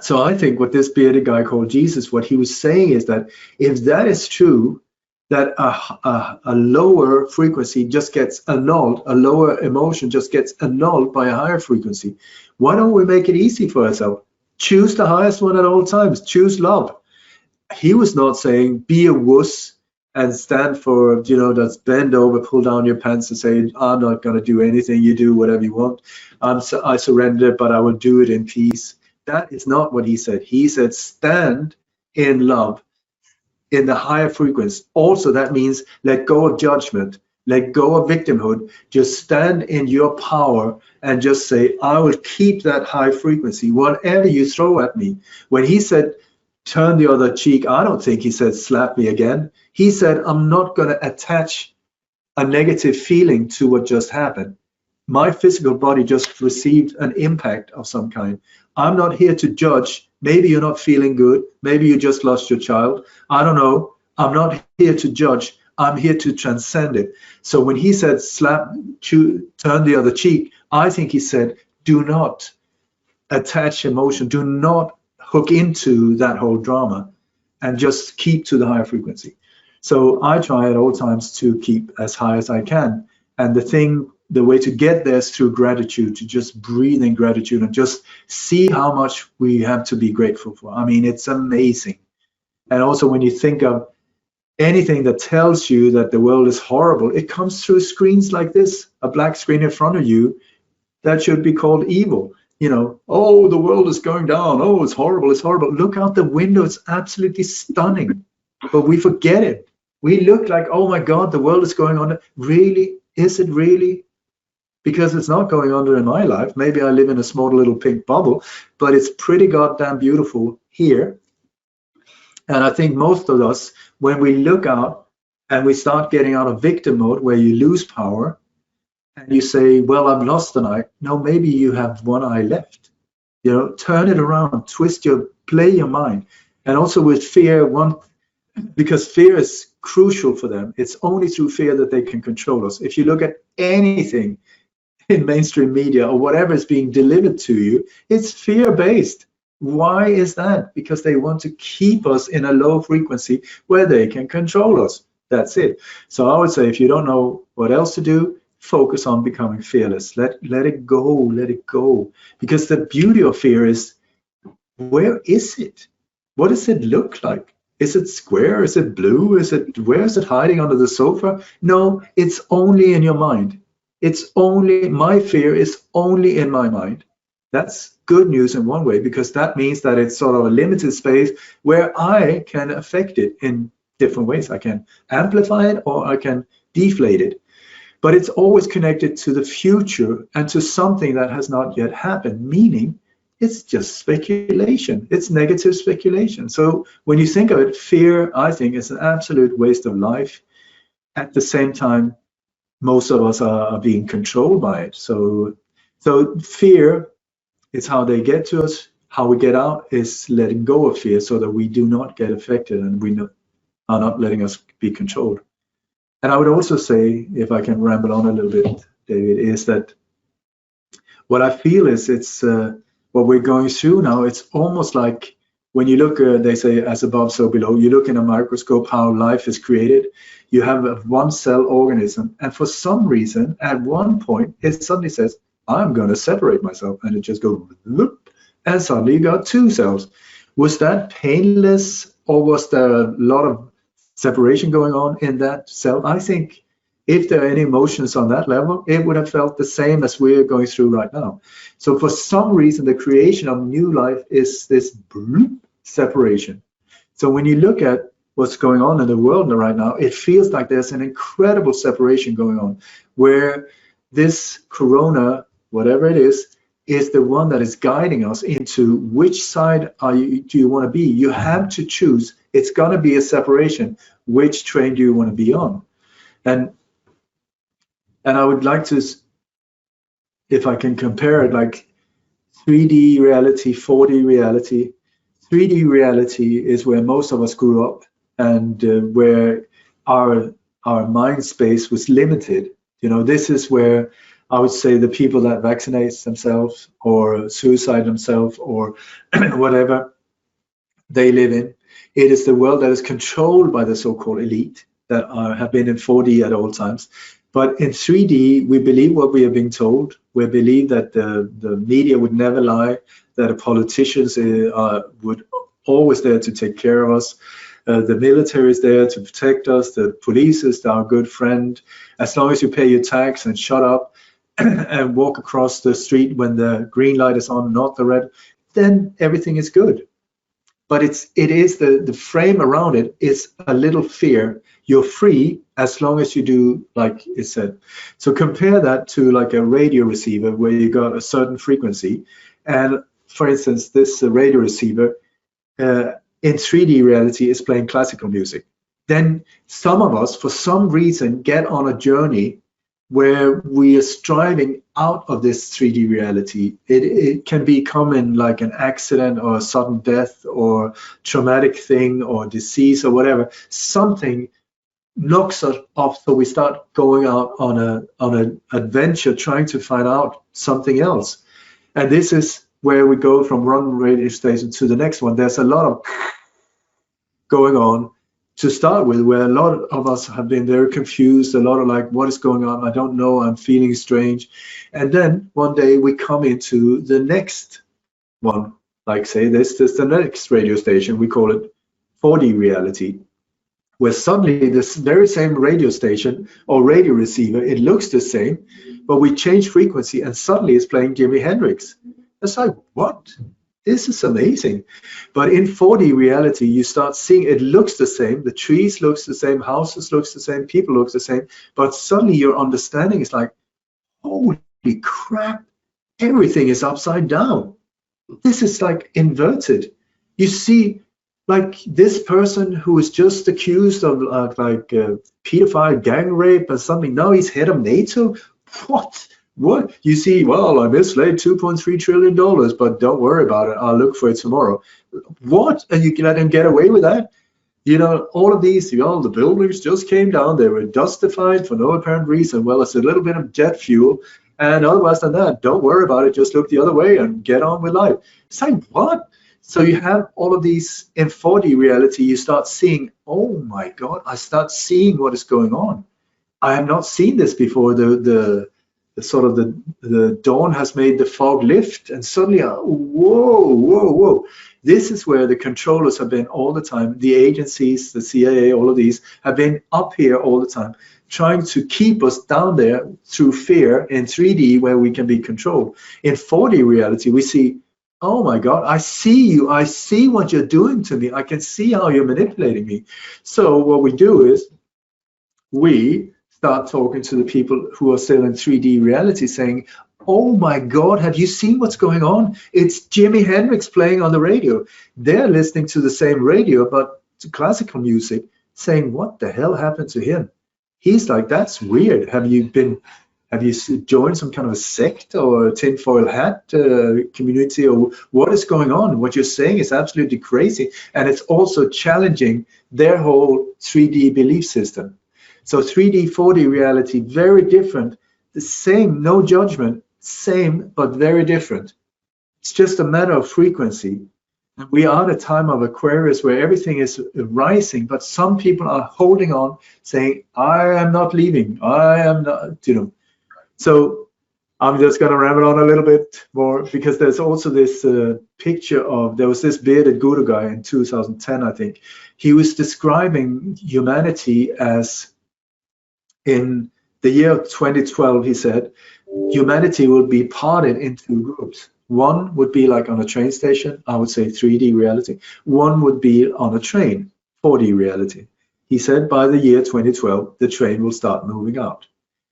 So I think what this bearded guy called Jesus, what he was saying is that if that is true, that a lower frequency just gets annulled, a lower emotion just gets annulled by a higher frequency. Why don't we make it easy for ourselves? Choose the highest one at all times. Choose love. He was not saying be a wuss and stand for, you know, that's bend over, pull down your pants and say, I'm not going to do anything. You do whatever you want. I surrender, but I will do it in peace. That is not what he said. He said, stand in love, in the higher frequency. Also, that means let go of judgment, let go of victimhood. Just stand in your power and just say, I will keep that high frequency, whatever you throw at me. When he said, turn the other cheek, I don't think he said, slap me again. He said, I'm not going to attach a negative feeling to what just happened. My physical body just received an impact of some kind. I'm not here to judge. Maybe you're not feeling good. Maybe you just lost your child. I don't know. I'm not here to judge. I'm here to transcend it. So when he said turn the other cheek, I think he said, do not attach emotion. Do not hook into that whole drama, and just keep to the higher frequency. So I try at all times to keep as high as I can. And the way to get there is through gratitude, to just breathe in gratitude and just see how much we have to be grateful for. I mean, it's amazing. And also when you think of anything that tells you that the world is horrible, it comes through screens like this, a black screen in front of you that should be called evil. You know, oh, the world is going down. Oh, it's horrible. It's horrible. Look out the window. It's absolutely stunning. But we forget it. We look like, oh my God, the world is going on. Really? Is it really? Because it's not going under in my life. Maybe I live in a small little pink bubble, but it's pretty goddamn beautiful here. And I think most of us, when we look out and we start getting out of victim mode, where you lose power, and you say, well, I've lost an eye. No, maybe you have one eye left. You know, turn it around, play your mind. And also with fear, because fear is crucial for them. It's only through fear that they can control us. If you look at anything in mainstream media or whatever is being delivered to you, it's fear-based. Why is that? Because they want to keep us in a low frequency where they can control us. That's it. So I would say, if you don't know what else to do, focus on becoming fearless. Let it go, let it go. Because the beauty of fear is, where is it? What does it look like? Is it square? Is it blue? Where is it hiding under the sofa? No, it's only in your mind. My fear is only in my mind. That's good news in one way, because that means that it's sort of a limited space where I can affect it in different ways. I can amplify it or I can deflate it. But it's always connected to the future and to something that has not yet happened, meaning it's just speculation. It's negative speculation. So when you think of it, fear, I think, is an absolute waste of life. At the same time, most of us are being controlled by it. So fear is how they get to us. How we get out is letting go of fear so that we do not get affected and we are not letting us be controlled. And I would also say, if I can ramble on a little bit, David, is that what I feel is it's what we're going through now. It's almost like when you look, they say, as above, so below. You look in a microscope how life is created. You have a one-cell organism, and for some reason, at one point, it suddenly says, I'm going to separate myself, and it just goes, whoop, and suddenly you got two cells. Was that painless, or was there a lot of separation going on in that cell? I think if there are any emotions on that level, it would have felt the same as we're going through right now. So for some reason, the creation of new life is this separation. So when you look at what's going on in the world right now, it feels like there's an incredible separation going on, where this corona, whatever it is the one that is guiding us into which side do you want to be. You have to choose. It's going to be a separation. Which train do you want to be on? And I would like to, if I can compare it, like 3D reality, 4D reality. 3D reality is where most of us grew up, and where our mind space was limited. This is where I would say the people that vaccinate themselves or suicide themselves or whatever they live in. It is the world that is controlled by the so-called elite that have been in 4D at all times. But in 3D, we believe what we are being told. We believe that the media would never lie, that the politicians would always there to take care of us. The military is there to protect us. The police is our good friend. As long as you pay your tax and shut up and walk across the street when the green light is on, not the red, then everything is good. But it is the frame around it is a little fear. You're free as long as you do like it said. So compare that to like a radio receiver where you got a certain frequency. And for instance, this radio receiver in 3D reality is playing classical music. Then some of us, for some reason, get on a journey where we are striving out of this 3D reality. It can become in like an accident or a sudden death or traumatic thing or disease or whatever. Something knocks us off, so we start going out on an adventure trying to find out something else. And this is where we go from one radio station to the next one. There's a lot of going on to start with, where a lot of us have been very confused, a lot of like, what is going on? I don't know, I'm feeling strange. And then one day we come into the next one, like say this is the next radio station, we call it 4D reality, where suddenly this very same radio station or radio receiver, it looks the same, but we change frequency and suddenly it's playing Jimi Hendrix. It's like, what? This is amazing. But in 4D reality, you start seeing it looks the same, the trees looks the same, houses looks the same, people looks the same, but suddenly your understanding is like, holy crap, everything is upside down. This is like inverted. You see like this person who is just accused of like pedophile gang rape or something, now he's head of NATO. What? You see, well, I mislaid $2.3 trillion, but don't worry about it. I'll look for it tomorrow. What? And you can let him get away with that? All of these, the buildings just came down. They were justified for no apparent reason. Well, it's a little bit of jet fuel. And otherwise than that, don't worry about it. Just look the other way and get on with life. It's like, what? So you have all of these in 4D reality. You start seeing, oh my God, I start seeing what is going on. I have not seen this before. The dawn has made the fog lift, and suddenly, whoa. This is where the controllers have been all the time. The agencies, the CIA, all of these have been up here all the time, trying to keep us down there through fear in 3D where we can be controlled. In 4D reality, we see, oh my God, I see you. I see what you're doing to me. I can see how you're manipulating me. So what we do is we start talking to the people who are still in 3D reality saying, oh my God, have you seen what's going on? It's Jimi Hendrix playing on the radio. They're listening to the same radio, but to classical music, saying, what the hell happened to him? He's like, that's weird. Have you joined some kind of a sect or a tinfoil hat community, or what is going on? What you're saying is absolutely crazy. And it's also challenging their whole 3D belief system. So 3D, 4D reality, very different. The same, no judgment, same, but very different. It's just a matter of frequency. And we are at a time of Aquarius where everything is rising, but some people are holding on, saying, I am not leaving. I am not, So I'm just going to ramble on a little bit more, because there's also this picture of, there was this bearded guru guy in 2010, I think. He was describing humanity as, in the year 2012, he said, humanity will be parted into groups. One would be like on a train station, I would say 3D reality. One would be on a train, 4D reality. He said by the year 2012, the train will start moving out.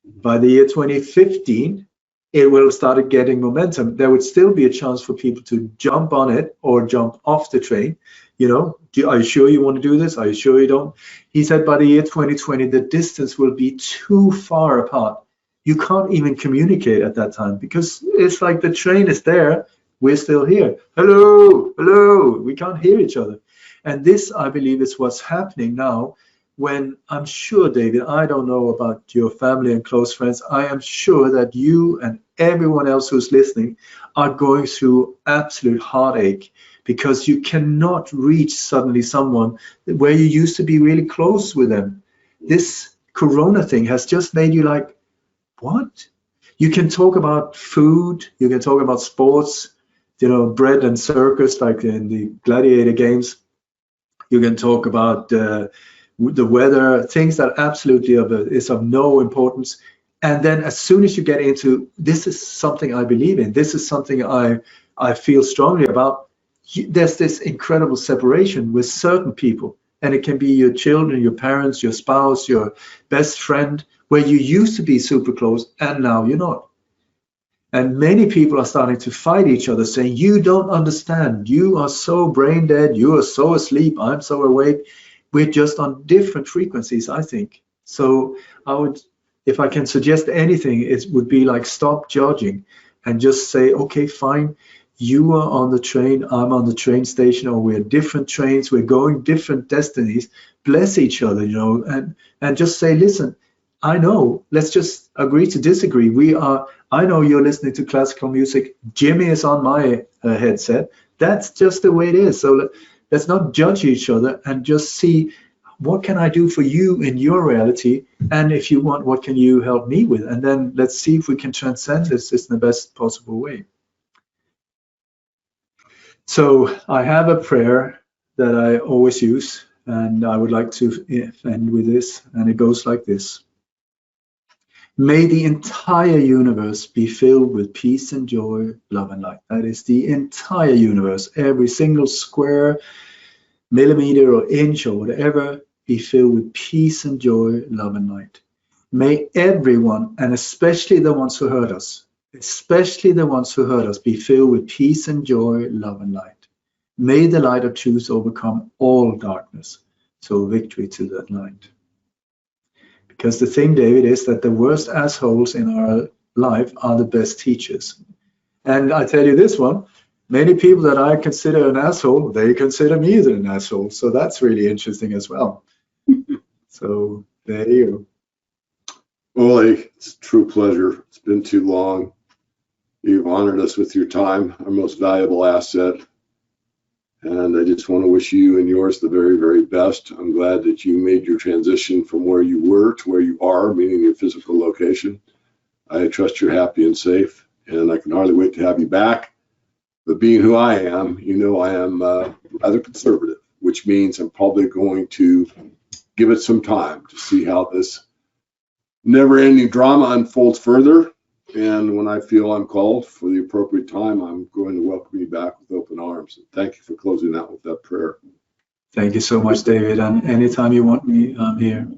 By the year 2015, it will start getting momentum. There would still be a chance for people to jump on it or jump off the train. Are you sure you want to do this? Are you sure you don't? He said by the year 2020, the distance will be too far apart. You can't even communicate at that time, because it's like the train is there, we're still here. Hello, hello, we can't hear each other. And this, I believe, is what's happening now when I'm sure, David, I don't know about your family and close friends. I am sure that you and everyone else who's listening are going through absolute heartache because you cannot reach suddenly someone where you used to be really close with them. This Corona thing has just made you like, what? You can talk about food, you can talk about sports, you know, bread and circus, like in the gladiator games. You can talk about the weather, things that absolutely is of no importance. And then as soon as you get into, this is something I believe in, this is something I feel strongly about, there's this incredible separation with certain people. And it can be your children, your parents, your spouse, your best friend, where you used to be super close and now you're not. And many people are starting to fight each other, saying, you don't understand, you are so brain dead, you are so asleep, I'm so awake. We're just on different frequencies, I think. So I would, if I can suggest anything, it would be like, stop judging and just say, okay, fine, you are on the train, I'm on the train station, or we're different trains, we're going different destinies, bless each other, you know, and just say, listen, I know, let's just agree to disagree. I know you're listening to classical music, Jimmy is on my headset, that's just the way it is. So let's not judge each other and just see, what can I do for you in your reality? And if you want, what can you help me with? And then let's see if we can transcend this in the best possible way. So I have a prayer that I always use, and I would like to end with this, and it goes like this. May the entire universe be filled with peace and joy, love and light. That is the entire universe, every single square millimeter or inch or whatever, be filled with peace and joy, love and light. May everyone, and especially the ones who hurt us, be filled with peace and joy, love and light. May the light of truth overcome all darkness. So victory to that light. Because the thing, David, is that the worst assholes in our life are the best teachers. And I tell you this one, many people that I consider an asshole, they consider me as an asshole. So that's really interesting as well. So there you go. Well, it's a true pleasure. It's been too long. You've honored us with your time, our most valuable asset. And I just want to wish you and yours the very, very best. I'm glad that you made your transition from where you were to where you are, meaning your physical location. I trust you're happy and safe, and I can hardly wait to have you back. But being who I am, you know I am rather conservative, which means I'm probably going to give it some time to see how this never-ending drama unfolds further. And when I feel I'm called for the appropriate time, I'm going to welcome you back with open arms. And thank you for closing out with that prayer. Thank you so much, David. And anytime you want me, I'm here.